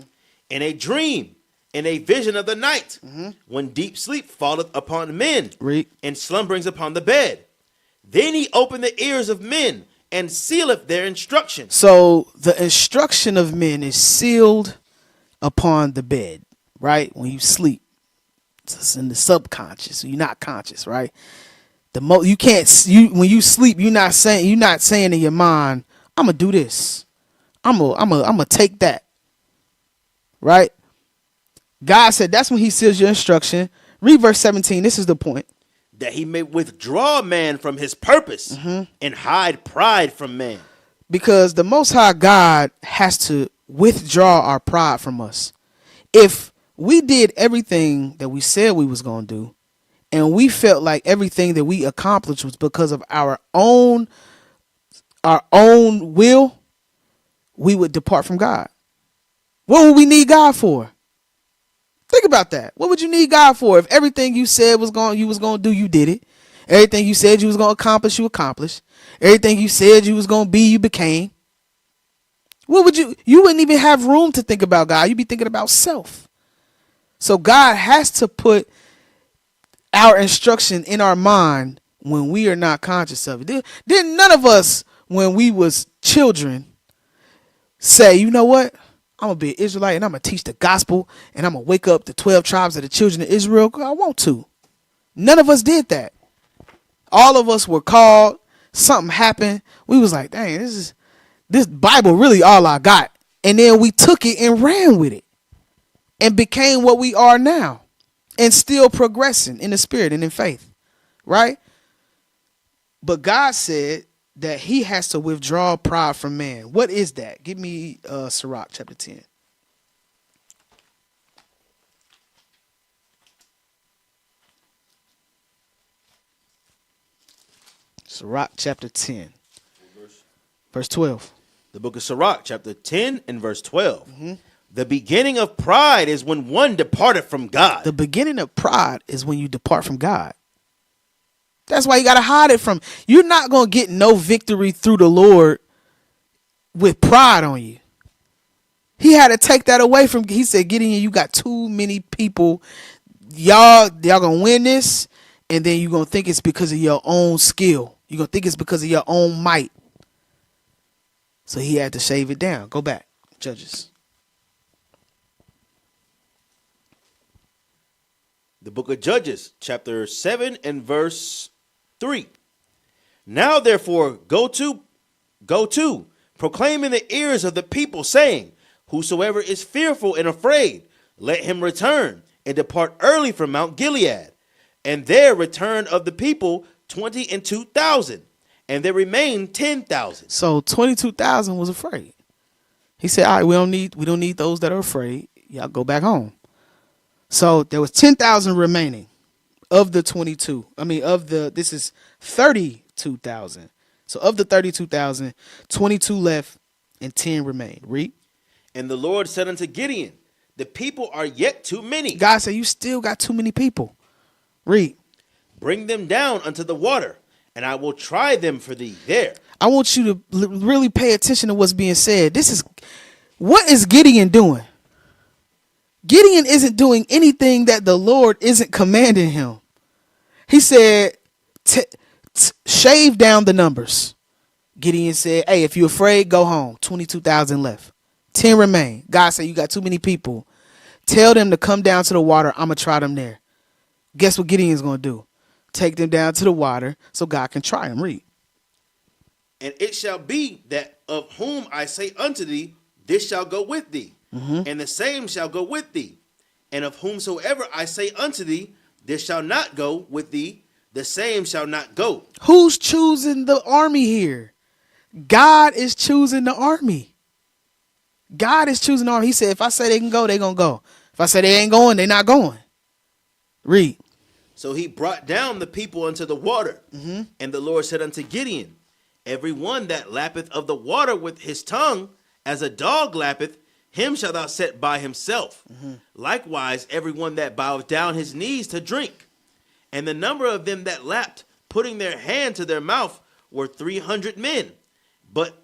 In a dream, in a vision of the night, when deep sleep falleth upon men, and slumberings upon the bed, then he opened the ears of men and sealeth their instruction. So the instruction of men is sealed upon the bed, right? When you sleep, it's in the subconscious. You're not conscious, right? When you sleep, you're not saying in your mind, I'm gonna do this. I'm gonna take that. Right? God said that's when he seals your instruction. Read verse 17. This is the point. That he may withdraw man from his purpose and hide pride from man. Because the Most High God has to withdraw our pride from us. If we did everything that we said we was going to do, and we felt like everything that we accomplished was because of our own will, we would depart from God. What would we need God for? Think about that. What would you need God for if everything you said you was going to do, you did it? Everything you said you was going to accomplish, you accomplished. Everything you said you was going to be, you became. You wouldn't even have room to think about God. You'd be thinking about self. So God has to put our instruction in our mind when we are not conscious of it. Didn't none of us, when we was children, say, you know what? I'm going to be an Israelite and I'm going to teach the gospel and I'm going to wake up the 12 tribes of the children of Israel because I want to. None of us did that. All of us were called. Something happened. We was like, dang, this Bible really all I got. And then we took it and ran with it and became what we are now and still progressing in the spirit and in faith. Right? But God said that he has to withdraw pride from man. What is that? Give me Sirach chapter 10. Sirach chapter 10. Verse 12. The book of Sirach chapter 10 and verse 12. The beginning of pride is when one departed from God. The beginning of pride is when you depart from God. That's why you got to hide it from. You're not going to get no victory through the Lord with pride on you. He had to take that away from. He said, Gideon, you got too many people. Y'all going to win this. And then you're going to think it's because of your own skill. You're going to think it's because of your own might. So he had to shave it down. Go back. Judges. The book of Judges, chapter 7 and verse 3. Now therefore go to, proclaim in the ears of the people, saying, whosoever is fearful and afraid, let him return and depart early from Mount Gilead. And there returned of the people 22,000, and there remained 10,000. So 22,000 was afraid. He said, all right, we don't need those that are afraid. Y'all go back home. So there was 10,000 remaining of the 22. This is 32,000. So of the 32,000, 22 left and 10 remained. Read. And the Lord said unto Gideon, the people are yet too many. God said, you still got too many people. Read. Bring them down unto the water, and I will try them for thee there. I want you to really pay attention to what's being said. What is Gideon doing? Gideon isn't doing anything that the Lord isn't commanding him. He said, shave down the numbers. Gideon said, hey, if you're afraid, go home. 22,000 left. 10 remain. God said, you got too many people. Tell them to come down to the water. I'm going to try them there. Guess what Gideon's going to do? Take them down to the water so God can try them. Read. And it shall be that of whom I say unto thee, this shall go with thee, and the same shall go with thee. And of whomsoever I say unto thee, this shall not go with thee, the same shall not go. Who's choosing the army here? God is choosing the army. God is choosing the army. He said, if I say they can go, they're going to go. If I say they ain't going, they're not going. Read. So he brought down the people unto the water. And the Lord said unto Gideon, every one that lappeth of the water with his tongue, as a dog lappeth, him shalt thou set by himself. Likewise, every one that boweth down his knees to drink. And the number of them that lapped, putting their hand to their mouth, were 300 men. But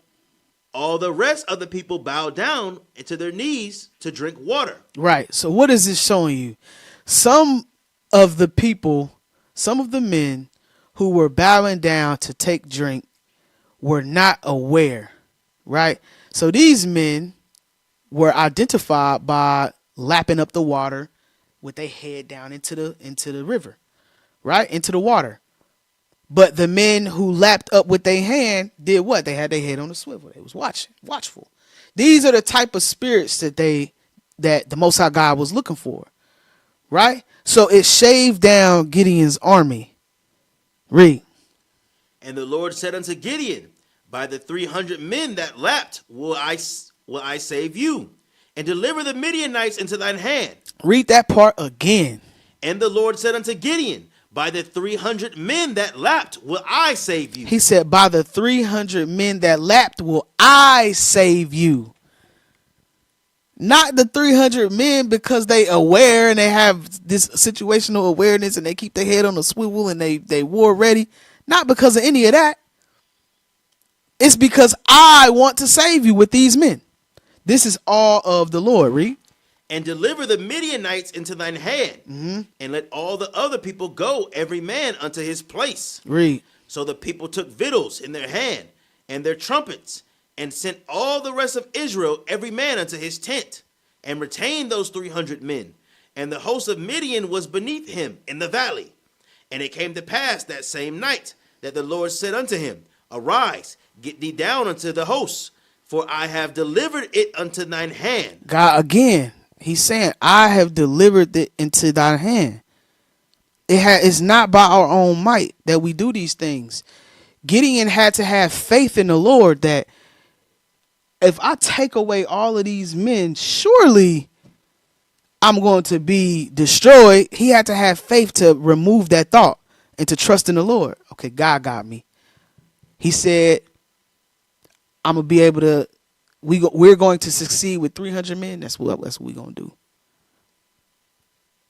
all the rest of the people bowed down into their knees to drink water. Right. So what is this showing you? Some of the people, some of the men who were bowing down to take drink were not aware. Right. So these men were identified by lapping up the water with their head down into the river. Right. Into the water. But the men who lapped up with their hand did what? They had their head on the swivel. They was watchful. These are the type of spirits that the Most High God was looking for. Right? So it shaved down Gideon's army. Read. And the Lord said unto Gideon, by the 300 men that lapped will I save you, and deliver the Midianites into thine hand. Read that part again. And the Lord said unto Gideon, by the 300 men that lapped will I save you. He said, by the 300 men that lapped will I save you. Not the 300 men because they aware and they have this situational awareness and they keep their head on the swivel and they war ready. Not because of any of that. It's because I want to save you with these men. This is all of the Lord. Read. And deliver the Midianites into thine hand, and let all the other people go, every man unto his place. Read. So the people took victuals in their hand, and their trumpets, and sent all the rest of Israel, every man unto his tent, and retained those 300 men. And the host of Midian was beneath him in the valley. And it came to pass that same night that the Lord said unto him, arise, get thee down unto the host, for I have delivered it unto thine hand. God again. He's saying, I have delivered it into thy hand. It's not by our own might that we do these things. Gideon had to have faith in the Lord that if I take away all of these men, surely I'm going to be destroyed. He had to have faith to remove that thought and to trust in the Lord. Okay, God got me. He said, I'm going to be able to, we're going to succeed with 300 men. That's what we're going to do.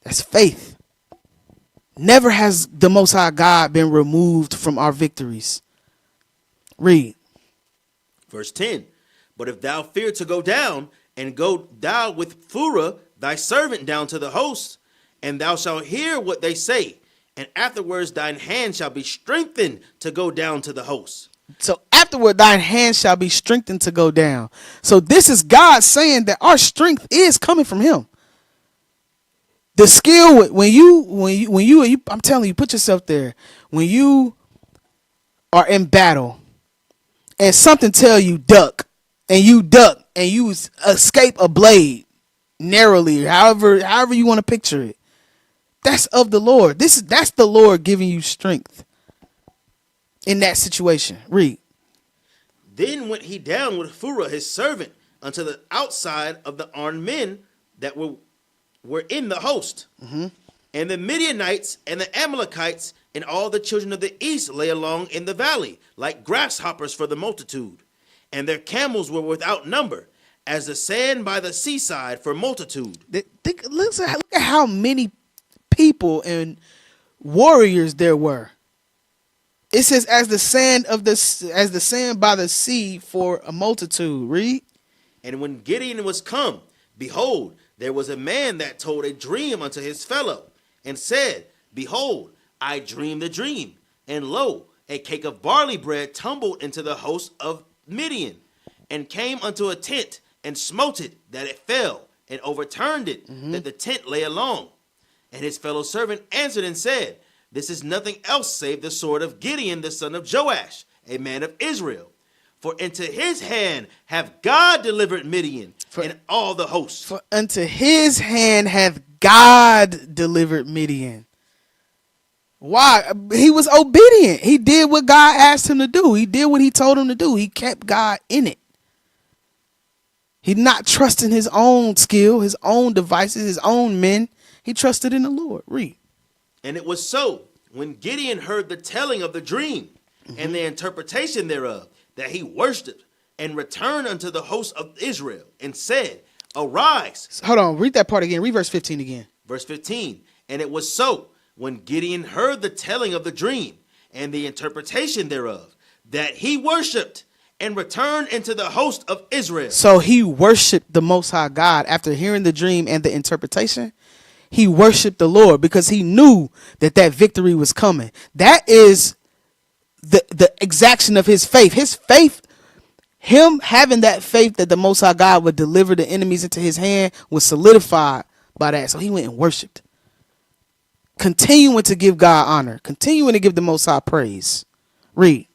That's faith. Never has the Most High God been removed from our victories. Read. Verse 10. But if thou fear to go down, and go thou with Phurah thy servant down to the host, and thou shalt hear what they say, and afterwards thine hand shall be strengthened to go down to the host. So afterward, thine hand shall be strengthened to go down. So this is God saying that our strength is coming from him. The skill, when you, I'm telling you, put yourself there. When you are in battle and something tell you duck and you escape a blade narrowly, however you want to picture it, that's of the Lord. That's the Lord giving you strength. In that situation. Read. Then went he down with Phurah his servant unto the outside of the armed men that were in the host. And the Midianites and the Amalekites and all the children of the east lay along in the valley, like grasshoppers for the multitude. And their camels were without number, as the sand by the seaside for multitude. Look at how many people and warriors there were. It says, as the sand by the sea for a multitude. Read. And when Gideon was come, behold, there was a man that told a dream unto his fellow, and said, Behold, I dreamed a dream, and lo, a cake of barley bread tumbled into the host of Midian, and came unto a tent, and smote it, that it fell, and overturned it, that the tent lay along. And his fellow servant answered and said, This is nothing else save the sword of Gideon the son of Joash, a man of Israel. For into his hand have God delivered Midian and all the hosts. For unto his hand hath God delivered Midian. Why? He was obedient. He did what God asked him to do. He did what he told him to do. He kept God in it. He not trusting his own skill, his own devices, his own men. He trusted in the Lord. Read. And it was so, when Gideon heard the telling of the dream and the interpretation thereof, that he worshipped and returned unto the host of Israel and said, Arise. Hold on. Read that part again. Read verse 15 again. Verse 15. And it was so, when Gideon heard the telling of the dream and the interpretation thereof, that he worshipped and returned into the host of Israel. So he worshiped the Most High God after hearing the dream and the interpretation. He worshiped the Lord because he knew that victory was coming. That is the exaction of his faith. His faith, him having that faith that the Most High God would deliver the enemies into his hand, was solidified by that. So he went and worshiped, continuing to give God honor, continuing to give the Most High praise. Read.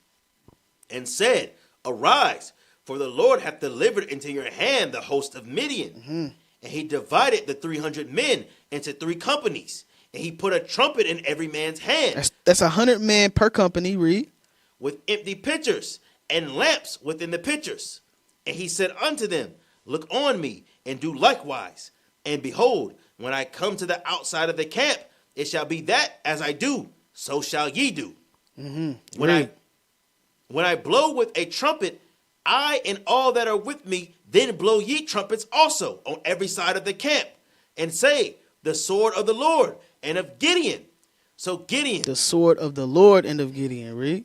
And said, Arise, for the Lord hath delivered into your hand the host of Midian. And he divided the 300 men into 3 companies. And he put a trumpet in every man's hand. That's 100 men per company. Read. With empty pitchers and lamps within the pitchers. And he said unto them, Look on me, and do likewise. And behold, when I come to the outside of the camp, it shall be that as I do, so shall ye do. When I blow with a trumpet, I and all that are with me, then blow ye trumpets also on every side of the camp, and say, The sword of the Lord and of Gideon. So Gideon. The sword of the Lord and of Gideon. Read.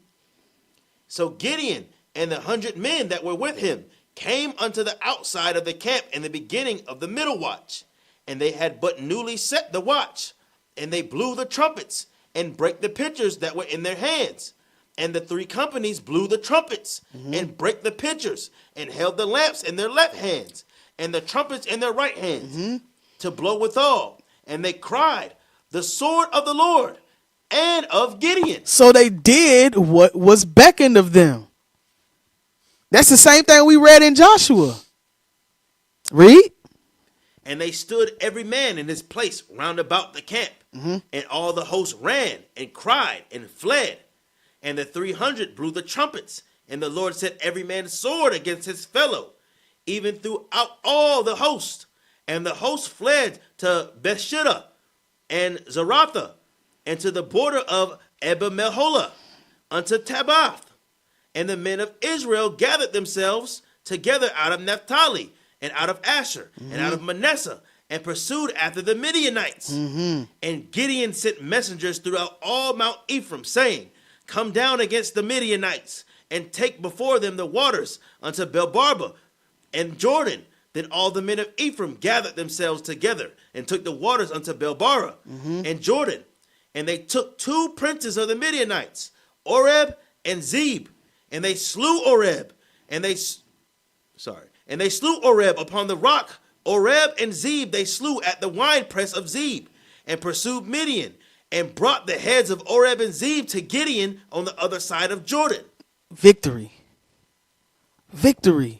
So Gideon and the 100 men that were with him came unto the outside of the camp in the beginning of the middle watch. And they had but newly set the watch. And they blew the trumpets and brake the pitchers that were in their hands. And the 3 companies blew the trumpets and brake the pitchers and held the lamps in their left hands and the trumpets in their right hands to blow withal. And they cried, The sword of the Lord and of Gideon. So they did what was beckoned of them. That's the same thing we read in Joshua. Read. And they stood every man in his place round about the camp. And all the host ran and cried and fled. And the 300 blew the trumpets. And the Lord set every man's sword against his fellow, even throughout all the host. And the host fled to Bethsheba and Zaratha, and to the border of Ebed-Meholah, unto Tabbath. And the men of Israel gathered themselves together out of Naphtali, and out of Asher, and out of Manasseh, and pursued after the Midianites. And Gideon sent messengers throughout all Mount Ephraim, saying, Come down against the Midianites, and take before them the waters unto Belbarba and Jordan. Then all the men of Ephraim gathered themselves together, and took the waters unto Belbara and Jordan. And they took 2 princes of the Midianites, Oreb and Zeb, and they slew Oreb, and they slew Oreb upon the rock. Oreb and Zeb they slew at the winepress of Zeb, and pursued Midian, and brought the heads of Oreb and Zeb to Gideon on the other side of Jordan. Victory. Victory.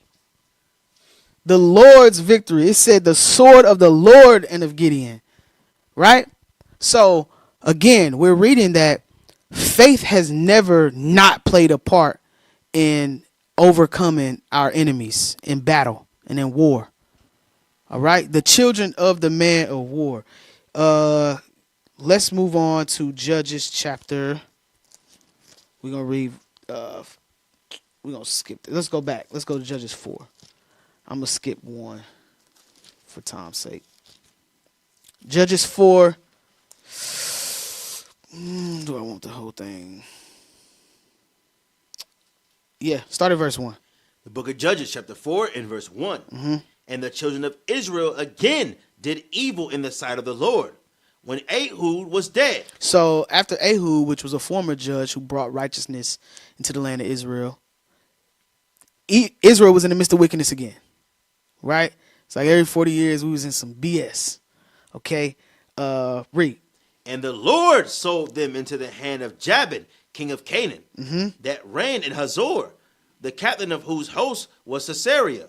The Lord's victory. It said the sword of the Lord and of Gideon. Right? So, again, we're reading that faith has never not played a part in overcoming our enemies in battle and in war. All right? The children of the man of war. Let's move on to Judges chapter. We're going to read. We're going to skip. Let's go back. Let's go to Judges 4. I'm going to skip one for time's sake. Judges 4. Do I want the whole thing? Yeah, start at verse 1. The book of Judges, chapter 4, and verse one. And the children of Israel again did evil in the sight of the Lord, when Ehud was dead. So after Ehud, which was a former judge who brought righteousness into the land of Israel, Israel was in the midst of wickedness again, right? It's like every 40 years we was in some BS. Okay, read. And the Lord sold them into the hand of Jabin, king of Canaan, that reigned in Hazor, the captain of whose host was Sisera,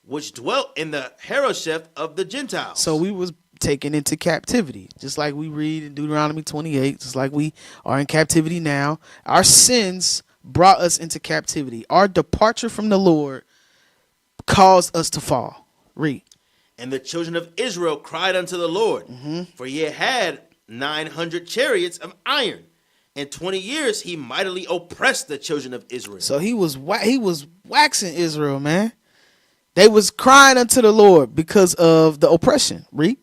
which dwelt in the Harosheth of the Gentiles. So we was taken into captivity, just like we read in Deuteronomy 28, just like we are in captivity now. Our sins brought us into captivity. Our departure from the Lord caused us to fall. Read. And the children of Israel cried unto the Lord, for he had 900 chariots of iron. In 20 years he mightily oppressed the children of Israel. So he was waxing Israel, man. They was crying unto the Lord because of the oppression. Read.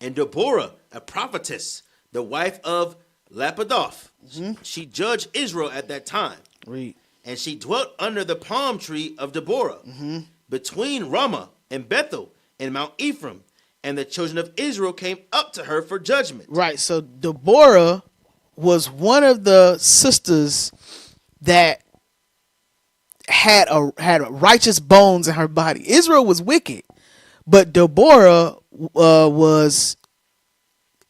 And Deborah, a prophetess, the wife of Lapidoth, she judged Israel at that time. Read. And she dwelt under the palm tree of Deborah, between Ramah and Bethel and Mount Ephraim. And the children of Israel came up to her for judgment. Right. So Deborah was one of the sisters that had righteous bones in her body. Israel was wicked, but Deborah was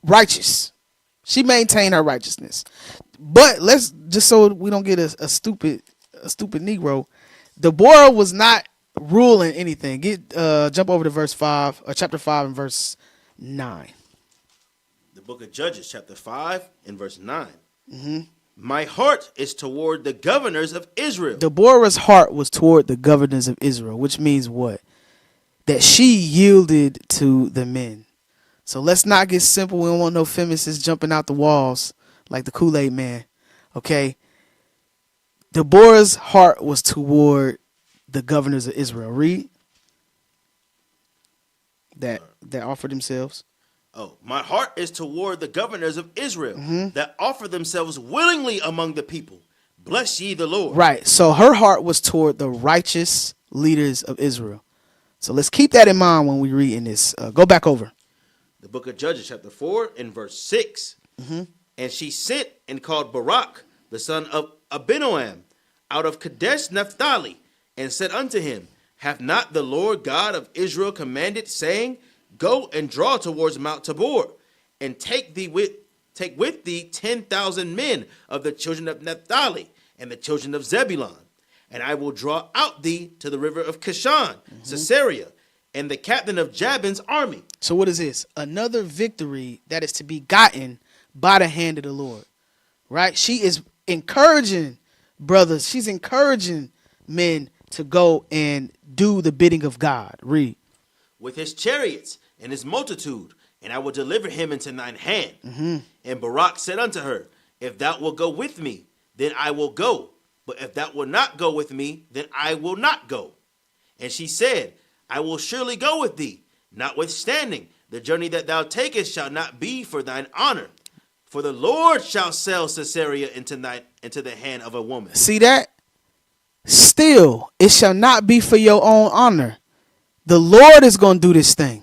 righteous. She maintained her righteousness. But let's just so we don't get a stupid Negro. Deborah was not ruling anything. Jump over to verse 5, or chapter 5 and verse 9. The book of Judges, chapter 5 and verse 9. My heart is toward the governors of Israel. Deborah's heart was toward the governors of Israel, which means what? That she yielded to the men. So let's not get simple. We don't want no feminists jumping out the walls like the Kool-Aid man. Okay? Deborah's heart was toward the governors of Israel. Read. That offer themselves. Oh, my heart is toward the governors of Israel that offer themselves willingly among the people. Bless ye the Lord. Right. So her heart was toward the righteous leaders of Israel. So let's keep that in mind when we read in this. Go back over. The book of Judges, chapter 4 and verse 6. And she sent and called Barak, the son of Abinoam, out of Kadesh Naphtali, and said unto him, hath not the Lord God of Israel commanded, saying, go and draw towards Mount Tabor, and take with thee 10,000 men of the children of Naphtali and the children of Zebulun, and I will draw out thee to the river of Kishon, Sisera, and the captain of Jabin's army. So what is this? Another victory that is to be gotten by the hand of the Lord, right? She is encouraging brothers. She's encouraging men to go and do the bidding of God. Read. With his chariots and his multitude, and I will deliver him into thine hand. And Barak said unto her, if thou wilt go with me, then I will go. But if thou wilt not go with me, then I will not go. And she said, I will surely go with thee. Notwithstanding, the journey that thou takest shall not be for thine honor. For the Lord shall sell Sisera into the hand of a woman. See that? Still, it shall not be for your own honor. The Lord is going to do this thing.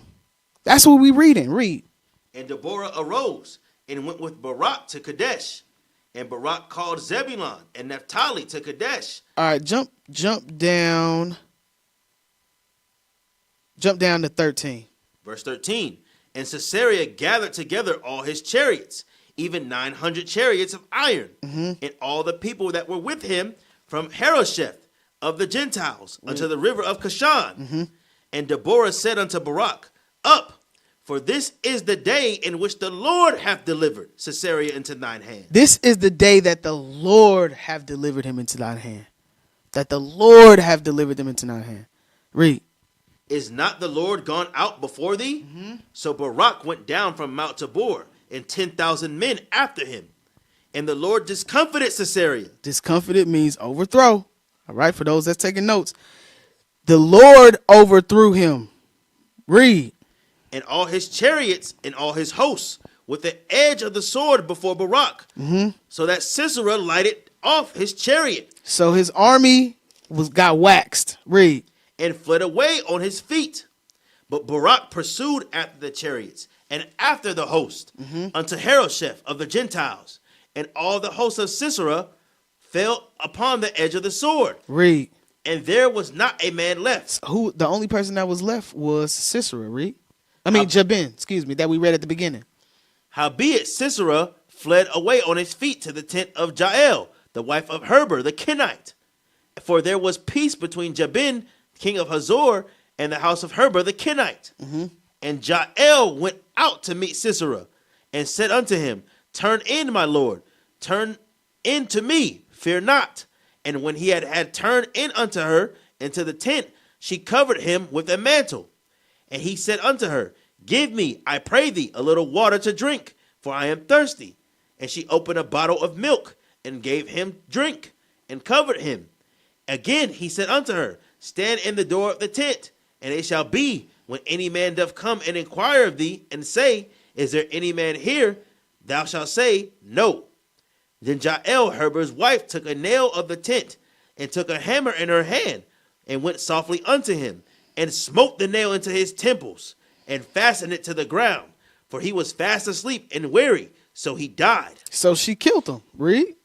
That's what we reading. Read. And Deborah arose and went with Barak to Kadesh. And Barak called Zebulun and Naphtali to Kadesh. All right, jump down. Jump down to 13. Verse 13. And Sisera gathered together all his chariots, even 900 chariots of iron, and all the people that were with him from Harosheth of the Gentiles unto the river of Kishon. And Deborah said unto Barak, up, for this is the day in which the Lord hath delivered Sisera into thine hand. This is the day that the Lord have delivered him into thine hand. That the Lord have delivered them into thine hand. Read. Is not the Lord gone out before thee? So Barak went down from Mount Tabor, and 10,000 men after him. And the Lord discomfited Sisera. Discomfited means overthrow. All right, for those that's taking notes. The Lord overthrew him. Read. And all his chariots and all his hosts with the edge of the sword before Barak. So that Sisera lighted off his chariot. So his army got waxed. Read. and fled away on his feet. But Barak pursued after the chariots and after the host unto Harosheth of the Gentiles. And all the host of Sisera fell upon the edge of the sword. Read. And there was not a man left. Who the only person that was left was Sisera. Read. I mean Jabin, excuse me, that we read at the beginning. Howbeit Sisera fled away on his feet to the tent of Jael, the wife of Heber the Kenite. For there was peace between Jabin, king of Hazor, and the house of Heber the Kenite. And Jael went out to meet Sisera, and said unto him, Turn in, my lord, turn in to me, fear not. And when he had turned in unto her into the tent, she covered him with a mantle. And he said unto her, Give me, I pray thee, a little water to drink, for I am thirsty. And she opened a bottle of milk, and gave him drink, and covered him. Again he said unto her, Stand in the door of the tent, and it shall be, when any man doth come and inquire of thee, and say, Is there any man here? Thou shalt say, No. Then Jael, Heber's wife, took a nail of the tent, and took a hammer in her hand, and went softly unto him, and smote the nail into his temples, and fastened it to the ground. For he was fast asleep and weary, so he died. So she killed him. Read.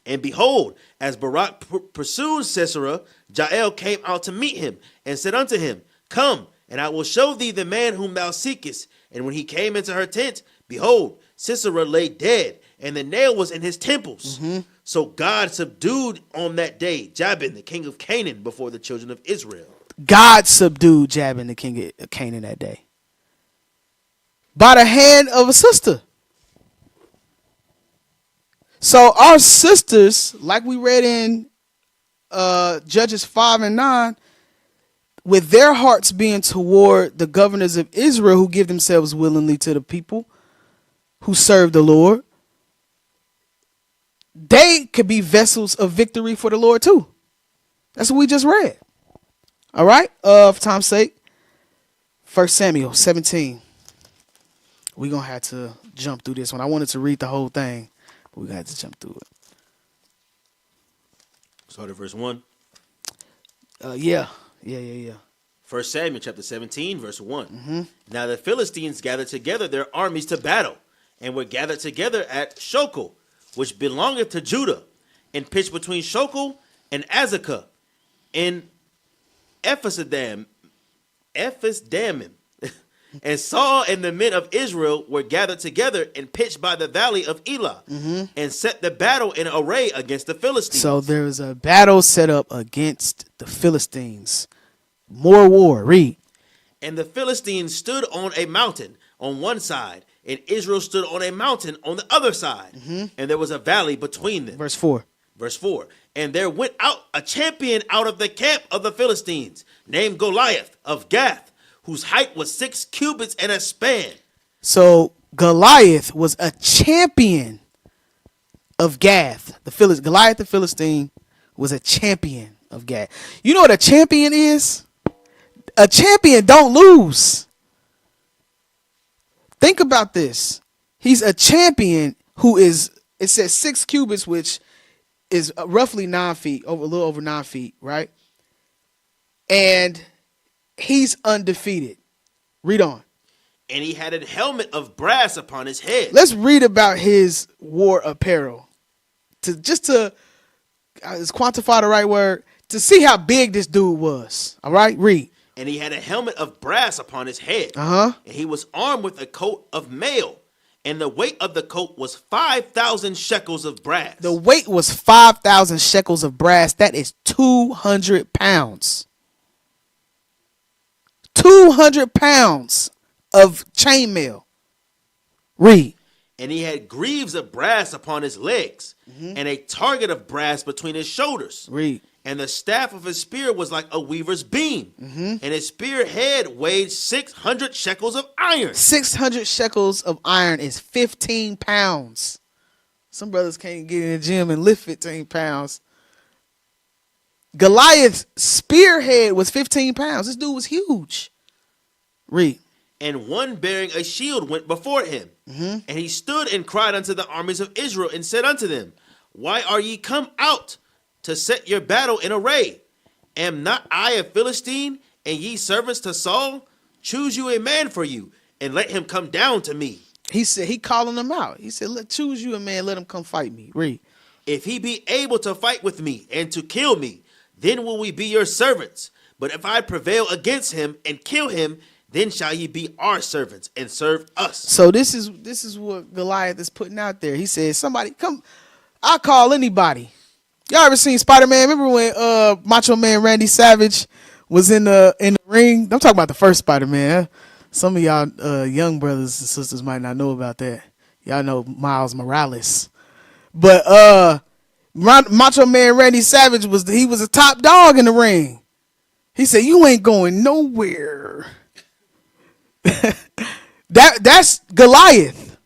And behold, as Barak pursued Sisera, Jael came out to meet him, and said unto him, Come, and I will show thee the man whom thou seekest. And when he came into her tent, behold, Sisera lay dead, and the nail was in his temples. So God subdued on that day Jabin, the king of Canaan, before the children of Israel. God subdued Jabin, the king of Canaan, that day by the hand of a sister. So our sisters, like we read in Judges 5 and 9, with their hearts being toward the governors of Israel who give themselves willingly to the people who serve the Lord, they could be vessels of victory for the Lord too. That's what we just read. All right. For time's sake, 1 Samuel 17. We're going to have to jump through this one. I wanted to read the whole thing, but we're going to have to jump through it. Start at verse 1. Yeah. 1 Samuel chapter 17, verse 1. Now the Philistines gathered together their armies to battle, and were gathered together at Shokel, which belongeth to Judah, and pitched between Shokel and Azekah, in Ephes-dammim. And Saul and the men of Israel were gathered together and pitched by the valley of Elah, and set the battle in array against the Philistines. So there was a battle set up against the Philistines. More war. Read. And the Philistines stood on a mountain on one side, and Israel stood on a mountain on the other side. And there was a valley between them. Verse 4. Verse 4. And there went out a champion out of the camp of the Philistines, named Goliath of Gath, whose height was 6 cubits and a span. So Goliath was a champion of Gath. Goliath the Philistine was a champion of Gath. You know what a champion is? A champion don't lose. Think about this. He's a champion who is, it says 6 cubits, which is roughly 9 feet, a little over 9 feet, right? And he's undefeated. Read on. And he had a helmet of brass upon his head. Let's read about his war apparel. Is quantify the right word? To see how big this dude was. All right, read. And he had a helmet of brass upon his head. Uh-huh. And he was armed with a coat of mail. And the weight of the coat was 5,000 shekels of brass. The weight was 5,000 shekels of brass. That is 200 pounds. 200 pounds of chainmail. Read. And he had greaves of brass upon his legs, and a target of brass between his shoulders. Read. And the staff of his spear was like a weaver's beam. And his spear head weighed 600 shekels of iron. 600 shekels of iron is 15 pounds. Some brothers can't get in the gym and lift 15 pounds. Goliath's spearhead was 15 pounds. This dude was huge. Read. And one bearing a shield went before him. And he stood and cried unto the armies of Israel and said unto them, Why are ye come out to set your battle in array? Am not I a Philistine, and ye servants to Saul? Choose you a man for you, and let him come down to me. He said, he calling them out. He said, choose you a man, let him come fight me. Read. If he be able to fight with me and to kill me, then will we be your servants. But if I prevail against him and kill him, then shall ye be our servants and serve us. So this is what Goliath is putting out there. He said, somebody come, I'll call anybody. Y'all ever seen Spider-Man? Remember when Macho Man Randy Savage was in the ring? I'm talking about the first Spider-Man. Some of y'all young brothers and sisters might not know about that. Y'all know Miles Morales. But Macho Man Randy Savage was a top dog in the ring. He said, "You ain't going nowhere." That's Goliath.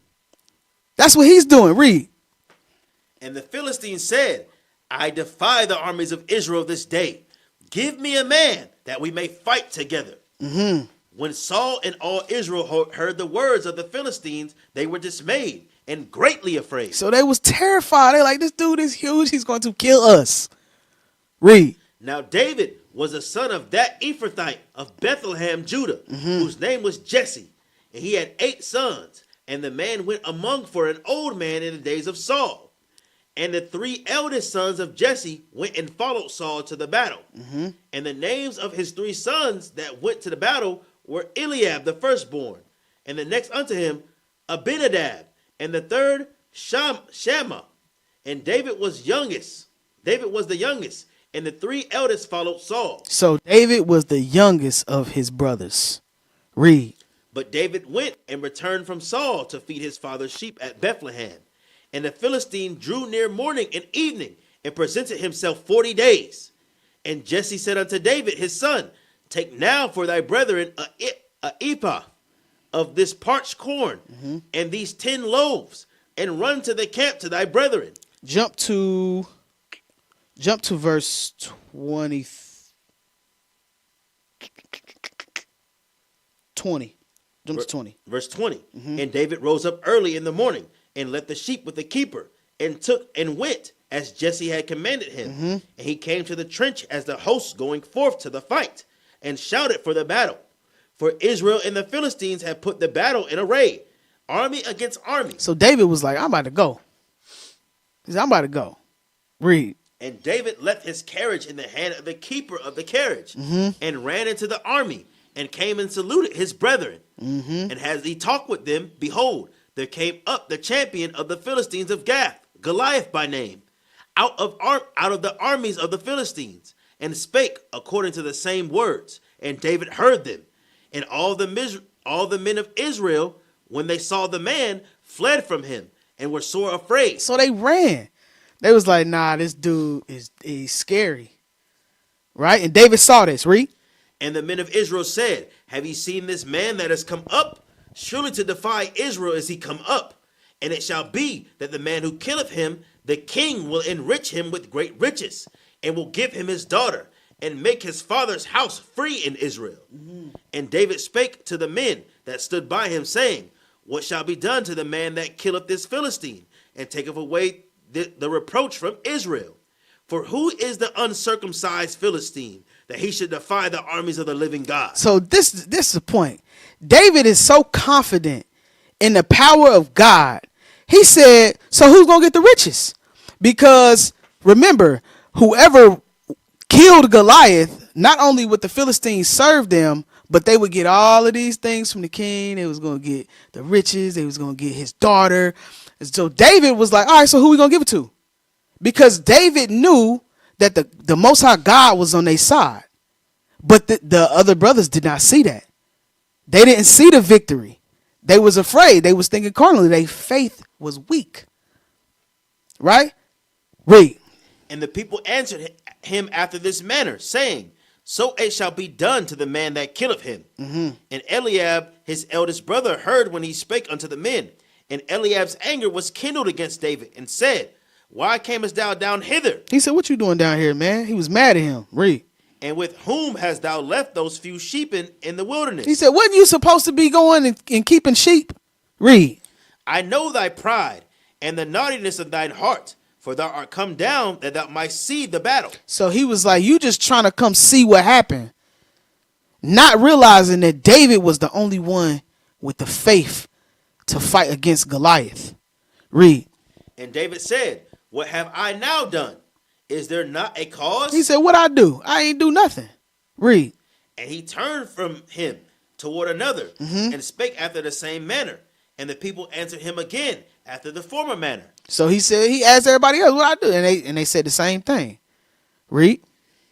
That's what he's doing. Read. And the Philistines said, I defy the armies of Israel this day. Give me a man that we may fight together. Mm-hmm. When Saul and all Israel heard the words of the Philistines, they were dismayed and greatly afraid. So they was terrified. They're like, this dude is huge. He's going to kill us. Read. Now David was a son of that Ephrathite of Bethlehem, Judah, whose name was Jesse. And he had 8 sons. And the man went among for an old man in the days of Saul. And the 3 eldest sons of Jesse went and followed Saul to the battle. Mm-hmm. And the names of his 3 sons that went to the battle were Eliab the firstborn, and the next unto him Abinadab, and the third Shammah. And David was the youngest, and the 3 eldest followed Saul. So David was the youngest of his brothers. Read. But David went and returned from Saul to feed his father's sheep at Bethlehem. And the Philistine drew near morning and evening, and presented himself 40 days. And Jesse said unto David his son, Take now for thy brethren a ephah of this parched corn, and these 10 loaves, and run to the camp to thy brethren. Jump to verse 20. Jump to 20. Verse 20. And David rose up early in the morning, and left the sheep with the keeper, and took and went as Jesse had commanded him. And he came to the trench as the hosts going forth to the fight, and shouted for the battle. For Israel and the Philistines had put the battle in array, army against army. So David was like, I'm about to go. He said, I'm about to go. Read. And David left his carriage in the hand of the keeper of the carriage, and ran into the army, and came and saluted his brethren. And as he talked with them, behold, there came up the champion of the Philistines of Gath, Goliath by name, out of the armies of the Philistines, and spake according to the same words. And David heard them. And all the men of Israel, when they saw the man, fled from him, and were sore afraid. So they ran. They was like, nah, this dude is scary. Right? And David saw this. Read. And the men of Israel said, Have ye seen this man that has come up? Surely to defy Israel is he come up. And it shall be that the man who killeth him, the king will enrich him with great riches, and will give him his daughter, and make his father's house free in Israel. And David spake to the men that stood by him, saying, What shall be done to the man that killeth this Philistine, and taketh away the reproach from Israel? For who is the uncircumcised Philistine, that he should defy the armies of the living God? So this is the point. David is so confident in the power of God. He said, so who's going to get the riches? Because remember, whoever killed Goliath, not only would the Philistines serve them, but they would get all of these things from the king. They was going to get the riches. They was going to get his daughter. And so David was like, all right, so who we going to give it to? Because David knew that the Most High God was on their side. But the other brothers did not see that. They didn't see the victory. They was afraid. They was thinking carnally. Their faith was weak. Right? Read. And the people answered him after this manner, saying, So it shall be done to the man that killeth him. And Eliab, his eldest brother, heard when he spake unto the men. And Eliab's anger was kindled against David, and said, Why camest thou down hither? He said, what you doing down here, man? He was mad at him. Read. And with whom hast thou left those few sheep in the wilderness? He said, wasn't you supposed to be going and keeping sheep? Read. I know thy pride and the naughtiness of thine heart, for thou art come down that thou might see the battle. So he was like, you just trying to come see what happened, not realizing that David was the only one with the faith to fight against Goliath. Read. And David said, what have I now done? Is there not a cause? He said, what I do? I ain't do nothing. Read. And he turned from him toward another and spake after the same manner. And the people answered him again after the former manner. So he said, he asked everybody else what I do. And they said the same thing. Read.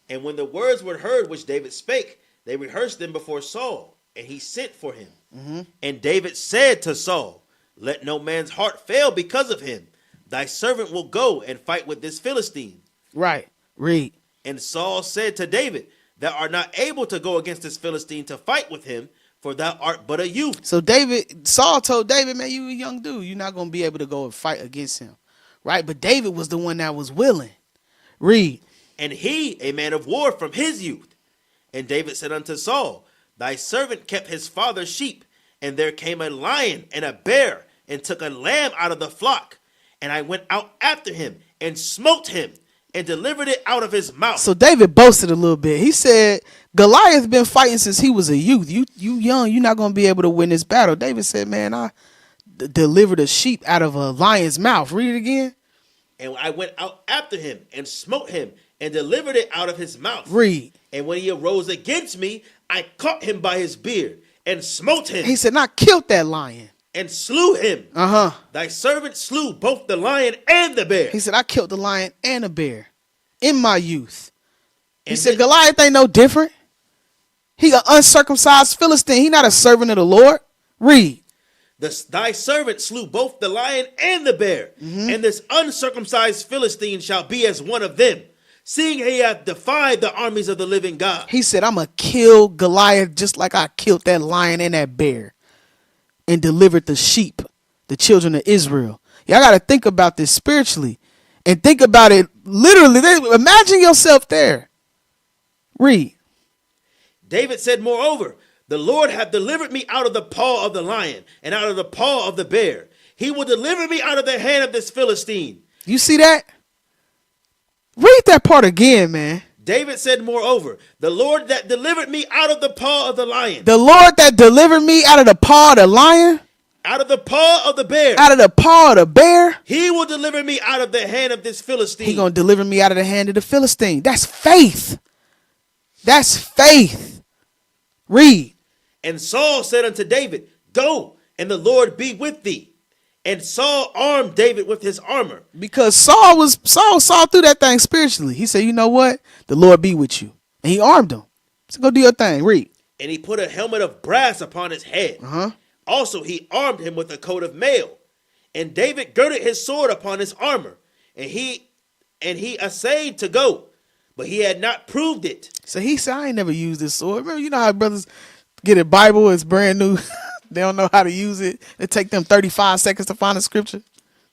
And when the words were heard which David spake, they rehearsed them before Saul, and he sent for him. And David said to Saul, let no man's heart fail because of him. Thy servant will go and fight with this Philistine. Right. Read. And Saul said to David, thou art not able to go against this Philistine to fight with him, for thou art but a youth. So Saul told David, man, you a young dude. You're not going to be able to go and fight against him. Right. But David was the one that was willing. Read. And he, a man of war from his youth. And David said unto Saul, thy servant kept his father's sheep, and there came a lion and a bear, and took a lamb out of the flock. And I went out after him, and smote him, and delivered it out of his mouth. So David boasted a little bit. He said, Goliath been fighting since he was a youth. You young, you're not going to be able to win this battle. David said, man, I delivered a sheep out of a lion's mouth. Read it again. And I went out after him, and smote him, and delivered it out of his mouth. Read. And when he arose against me, I caught him by his beard, and smote him. He said, I killed that lion. And slew him. Thy servant slew both the lion and the bear. He said, I killed the lion and the bear in my youth. He said, Goliath ain't no different. He an uncircumcised Philistine. He not a servant of the Lord. Read. Thy servant slew both the lion and the bear. And this uncircumcised Philistine shall be as one of them, seeing he hath defied the armies of the living God. He said, I'm going to kill Goliath just like I killed that lion and that bear, and delivered the sheep, the children of Israel. Y'all got to think about this spiritually and think about it literally. Imagine yourself there. Read. David said, moreover, the Lord hath delivered me out of the paw of the lion and out of the paw of the bear. He will deliver me out of the hand of this Philistine. You see that? Read that part again, man. David said, moreover, the Lord that delivered me out of the paw of the lion. The Lord that delivered me out of the paw of the lion. Out of the paw of the bear. Out of the paw of the bear. He will deliver me out of the hand of this Philistine. He going to deliver me out of the hand of the Philistine. That's faith. That's faith. Read. And Saul said unto David, go, and the Lord be with thee. And Saul armed David with his armor. Because Saul saw through that thing spiritually. He said, you know what? The Lord be with you. And he armed him. So go do your thing. Read. And he put a helmet of brass upon his head. Also he armed him with a coat of mail. And David girded his sword upon his armor. And he essayed to go, but he had not proved it. So he said, I ain't never used this sword. Remember, you know how brothers get a Bible, it's brand new. They don't know how to use it. It take them 35 seconds to find a scripture.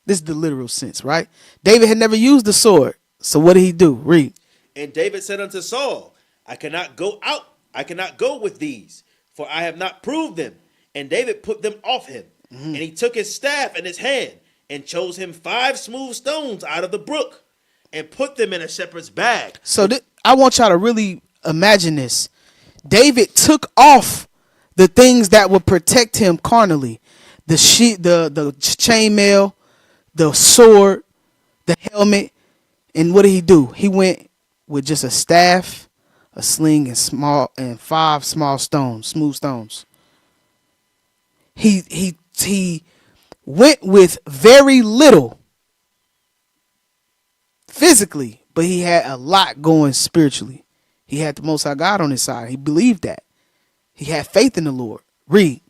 This is the literal sense, right? David had never used the sword. So what did he do? Read. And David said unto Saul, I cannot go out. I cannot go with these, for I have not proved them. And David put them off him. And he took his staff in his hand and chose him 5 smooth stones out of the brook and put them in a shepherd's bag. So I want y'all to really imagine this. David took off the things that would protect him carnally, the chainmail, the sword, the helmet, and what did he do? He went with just a staff, a sling, and 5 small stones, smooth stones. He went with very little physically, but he had a lot going spiritually. He had the Most High God on his side. He believed that. He had faith in the Lord. Read.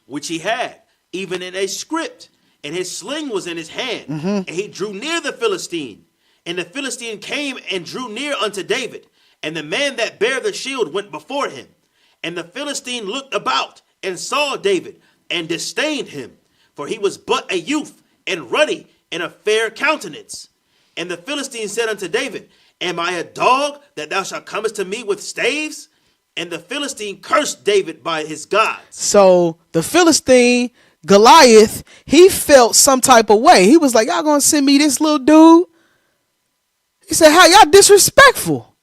Which he had, even in a script, and his sling was in his hand. And he drew near the Philistine. And the Philistine came and drew near unto David. And the man that bare the shield went before him. And the Philistine looked about and saw David and disdained him. For he was but a youth and ruddy and a fair countenance. And the Philistine said unto David, am I a dog that thou shalt comest to me with staves? And the Philistine cursed David by his gods. So the Philistine, Goliath, he felt some type of way. He was like, y'all gonna send me this little dude He said, how y'all disrespectful.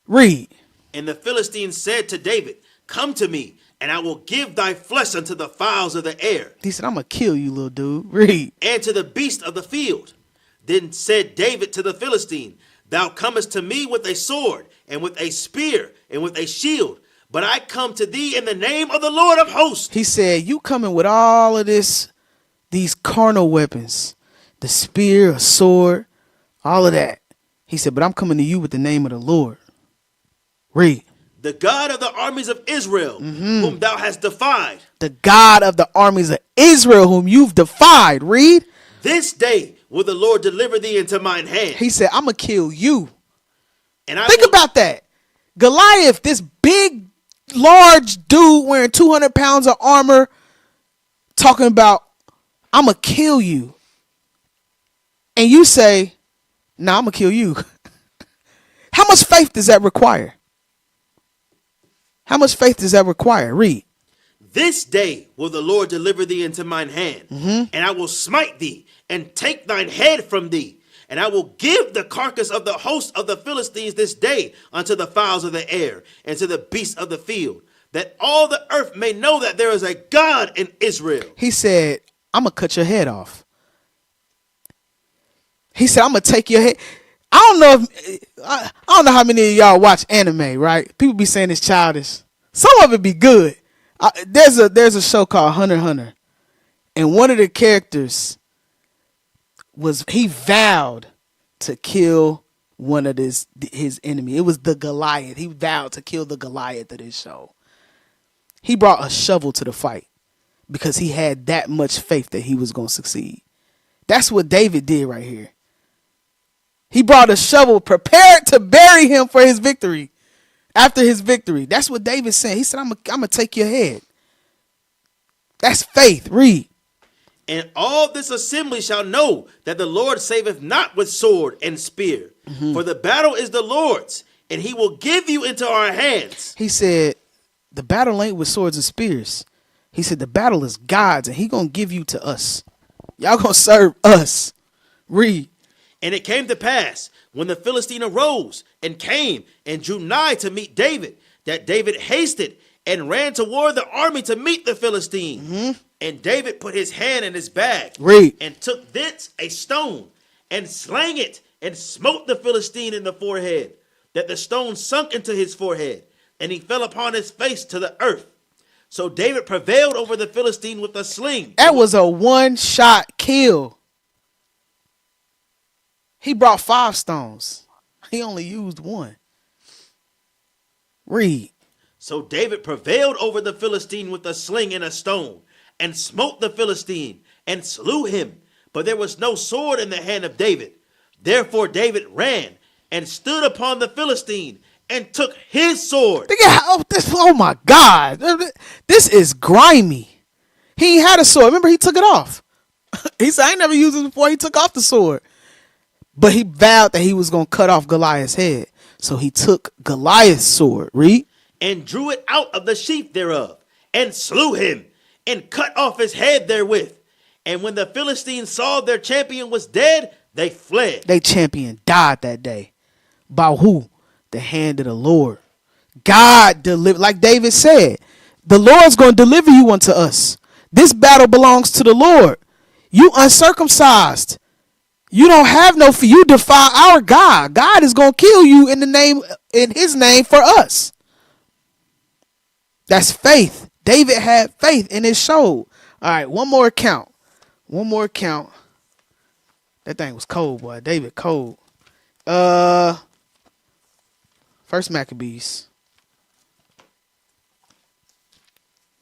Read. And the Philistines said to David, come to me, and I will give thy flesh unto the fowls of the air. He said, I'm going to kill you, little dude. Read. And to the beast of the field. Then said David to the Philistine, thou comest to me with a sword, and with a spear, and with a shield, but I come to thee in the name of the Lord of hosts. He said, you coming with all of these carnal weapons, the spear, a sword, all of that. He said, but I'm coming to you with the name of the Lord. Read. The God of the armies of Israel, whom thou hast defied. The God of the armies of Israel, whom you've defied. Read. This day will the Lord deliver thee into mine hand. He said, I'm going to kill you. And Think about that. Goliath, this big, large dude wearing 200 pounds of armor, talking about, I'm going to kill you. And you say, nah, I'm going to kill you. How much faith does that require? How much faith does that require? Read. This day will the Lord deliver thee into mine hand, and I will smite thee, and take thine head from thee. And I will give the carcass of the host of the Philistines this day unto the fowls of the air, and to the beasts of the field, that all the earth may know that there is a God in Israel. He said, I'm going to cut your head off. He said, I'm going to take your head. I don't know how many of y'all watch anime, right? People be saying it's childish. Some of it be good. There's a show called Hunter x Hunter, and one of the characters he vowed to kill one of his enemy. It was the Goliath. He vowed to kill the Goliath of this show. He brought a shovel to the fight because he had that much faith that he was going to succeed. That's what David did right here. He brought a shovel prepared to bury him for his victory. After his victory. That's what David said. He said, I'm going to take your head. That's faith. Read. And all this assembly shall know that the Lord saveth not with sword and spear. For the battle is the Lord's, and he will give you into our hands. He said, the battle ain't with swords and spears. He said, the battle is God's, and he going to give you to us. Y'all going to serve us. Read. And it came to pass, when the Philistine arose and came and drew nigh to meet David, that David hasted and ran toward the army to meet the Philistine. And David put his hand in his bag. Read. And took thence a stone and slang it and smote the Philistine in the forehead, that the stone sunk into his forehead, and he fell upon his face to the earth. So David prevailed over the Philistine with a sling. That was a one-shot kill. He brought 5 stones. He only used 1. Read. So David prevailed over the Philistine with a sling and a stone, and smote the Philistine, and slew him. But there was no sword in the hand of David. Therefore David ran, and stood upon the Philistine, and took his sword. Oh my God. This is grimy. He ain't had a sword. Remember, he took it off. He said, I ain't never used it before. He took off the sword. But he vowed that he was going to cut off Goliath's head. So he took Goliath's sword. Read. And drew it out of the sheath thereof, and slew him, and cut off his head therewith. And when the Philistines saw their champion was dead, they fled. Their champion died that day. By who? The hand of the Lord. God delivered, like David said, the Lord's going to deliver you unto us. This battle belongs to the Lord. You uncircumcised. You don't have no fear. You defy our God. God is going to kill you in his name for us. That's faith. David had faith and it showed. All right, one more account. That thing was cold, boy. David cold. First Maccabees.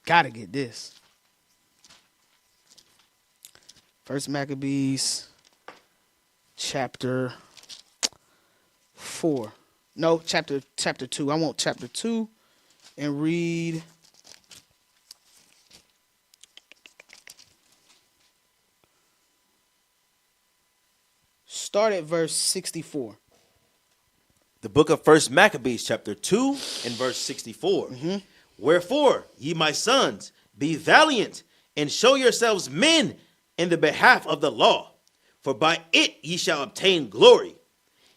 Gotta get this. First Maccabees, chapter 4. No, chapter 2. I want chapter 2 and read start at verse 64. The book of First Maccabees, chapter 2, and verse 64. Wherefore, ye my sons, be valiant, and show yourselves men in the behalf of the law, for by it ye shall obtain glory.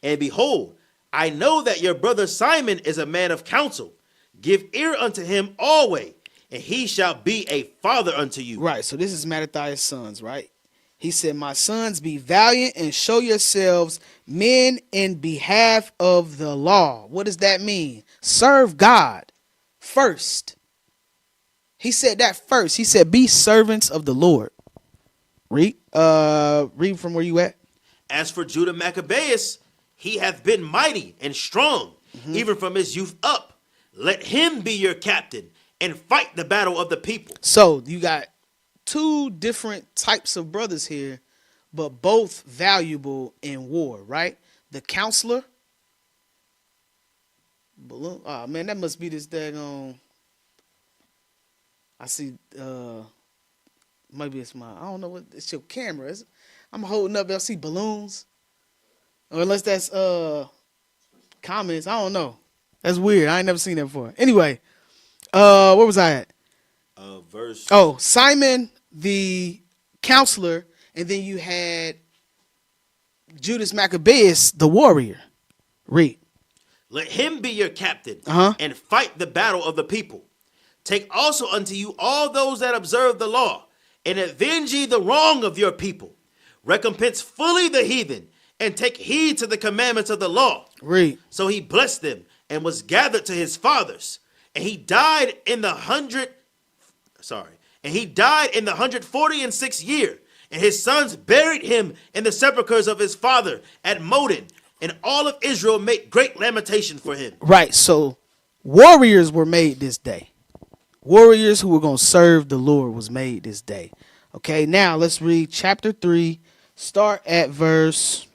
And behold, I know that your brother Simon is a man of counsel. Give ear unto him always, and he shall be a father unto you. Right. So this is Mattathias' sons, right? He said, my sons, be valiant and show yourselves men in behalf of the law. What does that mean? Serve God first. He said that first. He said, be servants of the Lord. Read from where you at. As for Judah Maccabeus, he hath been mighty and strong, even from his youth up. Let him be your captain and fight the battle of the people. So you got two different types of brothers here, but both valuable in war, right? The counselor. Balloon. Oh man, that must be this daggone. I see. Maybe it's my. I don't know what. It's your camera. I'm holding up. I see balloons, or unless that's comments. I don't know. That's weird. I ain't never seen that before. Anyway, where was I at? Verse. Oh, Simon the counselor, and then you had Judas Maccabeus the warrior. Read. Let him be your captain Uh-huh. and fight the battle of the people. Take also unto you all those that observe the law, and avenge ye the wrong of your people. Recompense fully the heathen, and take heed to the commandments of the law. Read. So he blessed them, and was gathered to his fathers. And he died in the 146th year. And his sons buried him in the sepulchres of his father at Modin. And all of Israel made great lamentation for him. Right. So warriors were made this day. Warriors who were going to serve the Lord was made this day. Okay, now let's read chapter 3. Start at verse.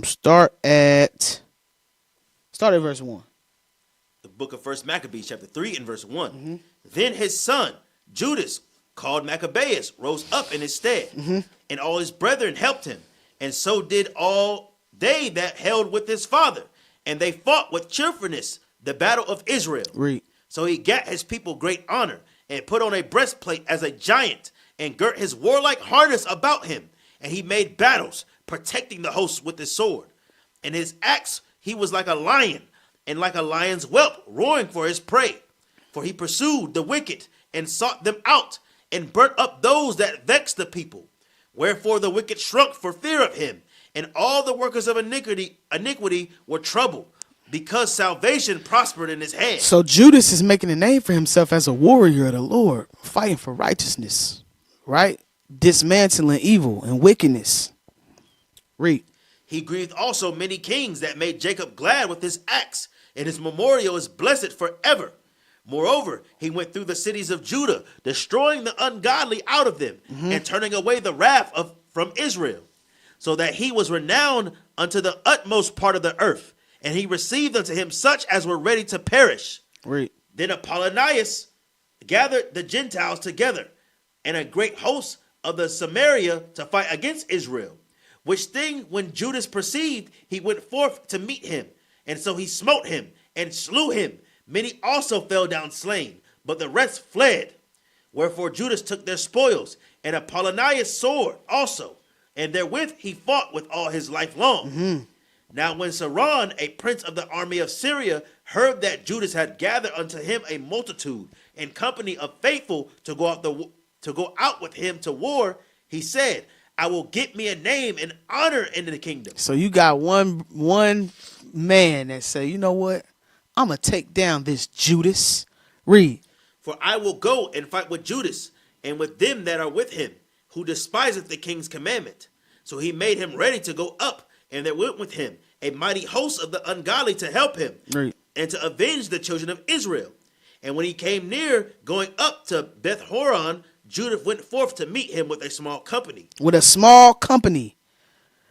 Start at verse 1. The book of 1 Maccabees, chapter 3 and verse 1. Then his son, Judas, called Maccabeus, rose up in his stead, and all his brethren helped him, and so did all they that held with his father, and they fought with cheerfulness the battle of Israel. Read. So he gat his people great honor, and put on a breastplate as a giant, and girt his warlike harness about him, and he made battles, protecting the hosts with his sword. And his axe he was like a lion, and like a lion's whelp, roaring for his prey. For he pursued the wicked, and sought them out, and burnt up those that vexed the people. Wherefore the wicked shrunk for fear of him, and all the workers of iniquity were troubled, because salvation prospered in his hand. So Judas is making a name for himself as a warrior of the Lord, fighting for righteousness, right? Dismantling evil and wickedness. Read. He grieved also many kings that made Jacob glad with his axe, and his memorial is blessed forever. Moreover, he went through the cities of Judah, destroying the ungodly out of them, and turning away the wrath from Israel, so that he was renowned unto the utmost part of the earth, and he received unto him such as were ready to perish. Read. Then Apollonius gathered the Gentiles together, and a great host of the Samaria to fight against Israel. Which thing when Judas perceived, he went forth to meet him, and so he smote him and slew him. Many also fell down slain, but the rest fled. Wherefore Judas took their spoils, and Apollonius' sword also, and therewith he fought with all his life long. Now when Saron, a prince of the army of Syria, heard that Judas had gathered unto him a multitude and company of faithful to go out with him to war, he said, I will get me a name and honor in the kingdom. So you got one man that say, you know what? I'm going to take down this Judas. Read. For I will go and fight with Judas and with them that are with him, who despiseth the king's commandment. So he made him ready to go up, and there went with him a mighty host of the ungodly to help him, Read. and to avenge the children of Israel. And when he came near, going up to Beth Horon, Judah went forth to meet him with a small company. With a small company.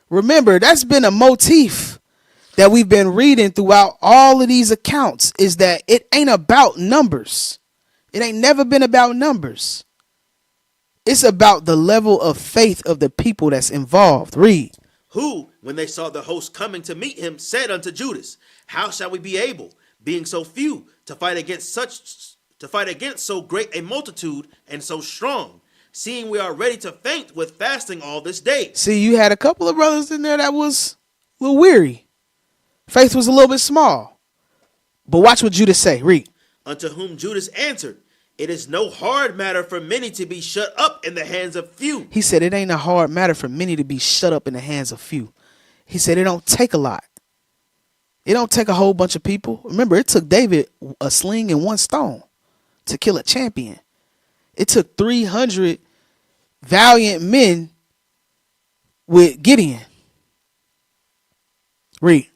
Remember, that's been a motif that we've been reading throughout all of these accounts, is that it ain't about numbers. It ain't never been about numbers. It's about the level of faith of the people that's involved. Read. Who, when they saw the host coming to meet him, said unto Judas, how shall we be able, being so few, to fight against so great a multitude and so strong? seeing we are ready to faint with fasting all this day. See, you had a couple of brothers in there that was a little weary. Faith was a little bit small. But watch what Judas say. Read. Unto whom Judas answered, it is no hard matter for many to be shut up in the hands of few. He said it ain't a hard matter for many to be shut up in the hands of few. He said it don't take a lot. It don't take a whole bunch of people. Remember, it took David a sling and one stone to kill a champion. It took 300 valiant men with Gideon. Read.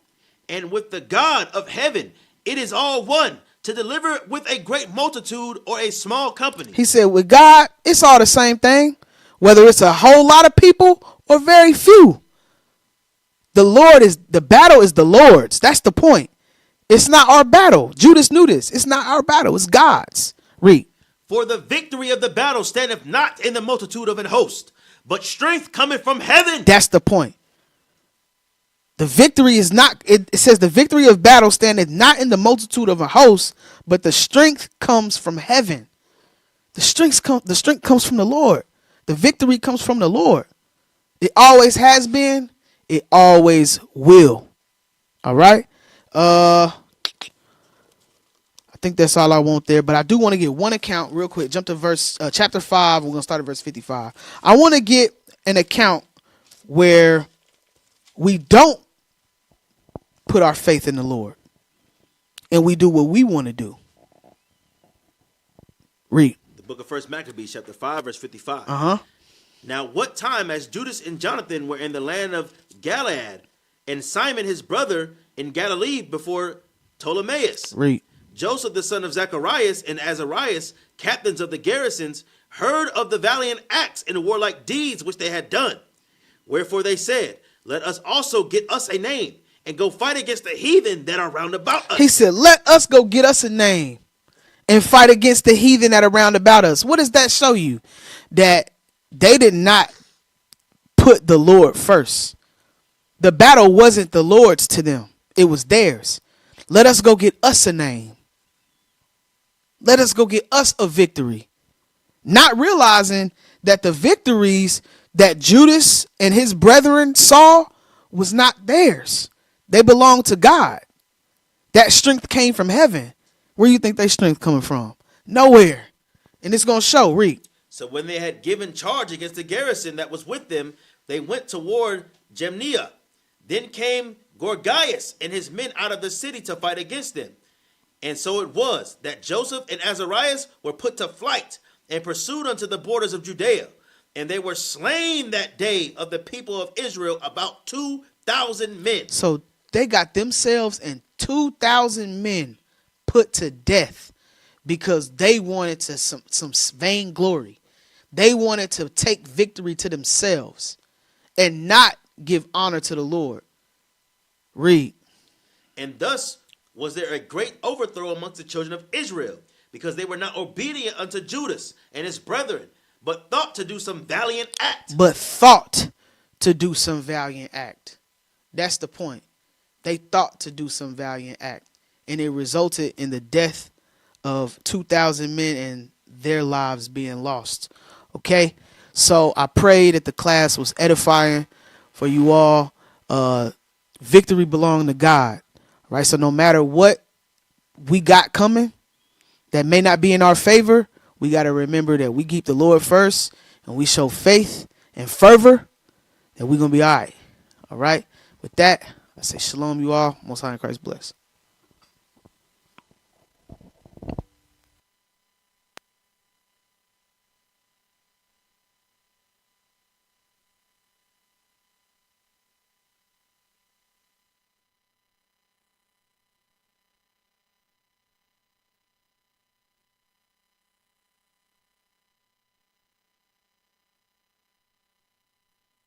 And with the God of heaven, it is all one to deliver with a great multitude or a small company. He said with God, it's all the same thing, whether it's a whole lot of people or very few. The battle is the Lord's. That's the point. It's not our battle. Judas knew this. It's not our battle. It's God's. Read. For the victory of the battle standeth not in the multitude of an host, but strength cometh from heaven. That's the point. The victory is not, it says the victory of battle standeth not in the multitude of a host, but the strength comes from heaven. The strength comes from the Lord. The victory comes from the Lord. It always has been. It always will. All right. I think that's all I want there, but I do want to get one account real quick. Jump to chapter 5. We're going to start at verse 55. I want to get an account where we don't put our faith in the Lord and we do what we want to do. Read. The book of 1 Maccabees, chapter 5, verse 55. Uh-huh. Now, what time as Judas and Jonathan were in the land of Galiad, and Simon his brother in Galilee before Ptolemais. Read. Joseph the son of Zacharias and Azarias, captains of the garrisons, heard of the valiant acts and warlike deeds which they had done. Wherefore they said, let us also get us a name, and go fight against the heathen that are round about us. He said, let us go get us a name and fight against the heathen that are round about us. What does that show you? That they did not put the Lord first. The battle wasn't the Lord's to them. It was theirs. Let us go get us a name. Let us go get us a victory. Not realizing that the victories that Judas and his brethren saw was not theirs. They belonged to God. That strength came from heaven. Where do you think their strength coming from? Nowhere. And it's going to show. Read. So when they had given charge against the garrison that was with them, they went toward Gemnia. Then came Gorgias and his men out of the city to fight against them. And so it was that Joseph and Azarias were put to flight and pursued unto the borders of Judea. And they were slain that day of the people of Israel, about 2,000 men. So they got themselves and 2,000 men put to death because they wanted to some vainglory. They wanted to take victory to themselves and not give honor to the Lord. Read. And thus was there a great overthrow amongst the children of Israel, because they were not obedient unto Judas and his brethren, but thought to do some valiant act. That's the point. They thought to do some valiant act. And it resulted in the death of 2,000 men and their lives being lost. Okay? So I pray that the class was edifying for you all. Victory belongs to God. Right? So no matter what we got coming that may not be in our favor, we got to remember that we keep the Lord first and we show faith and fervor, and we're going to be all right. All right? With that, I say shalom, you all. Most High in Christ bless.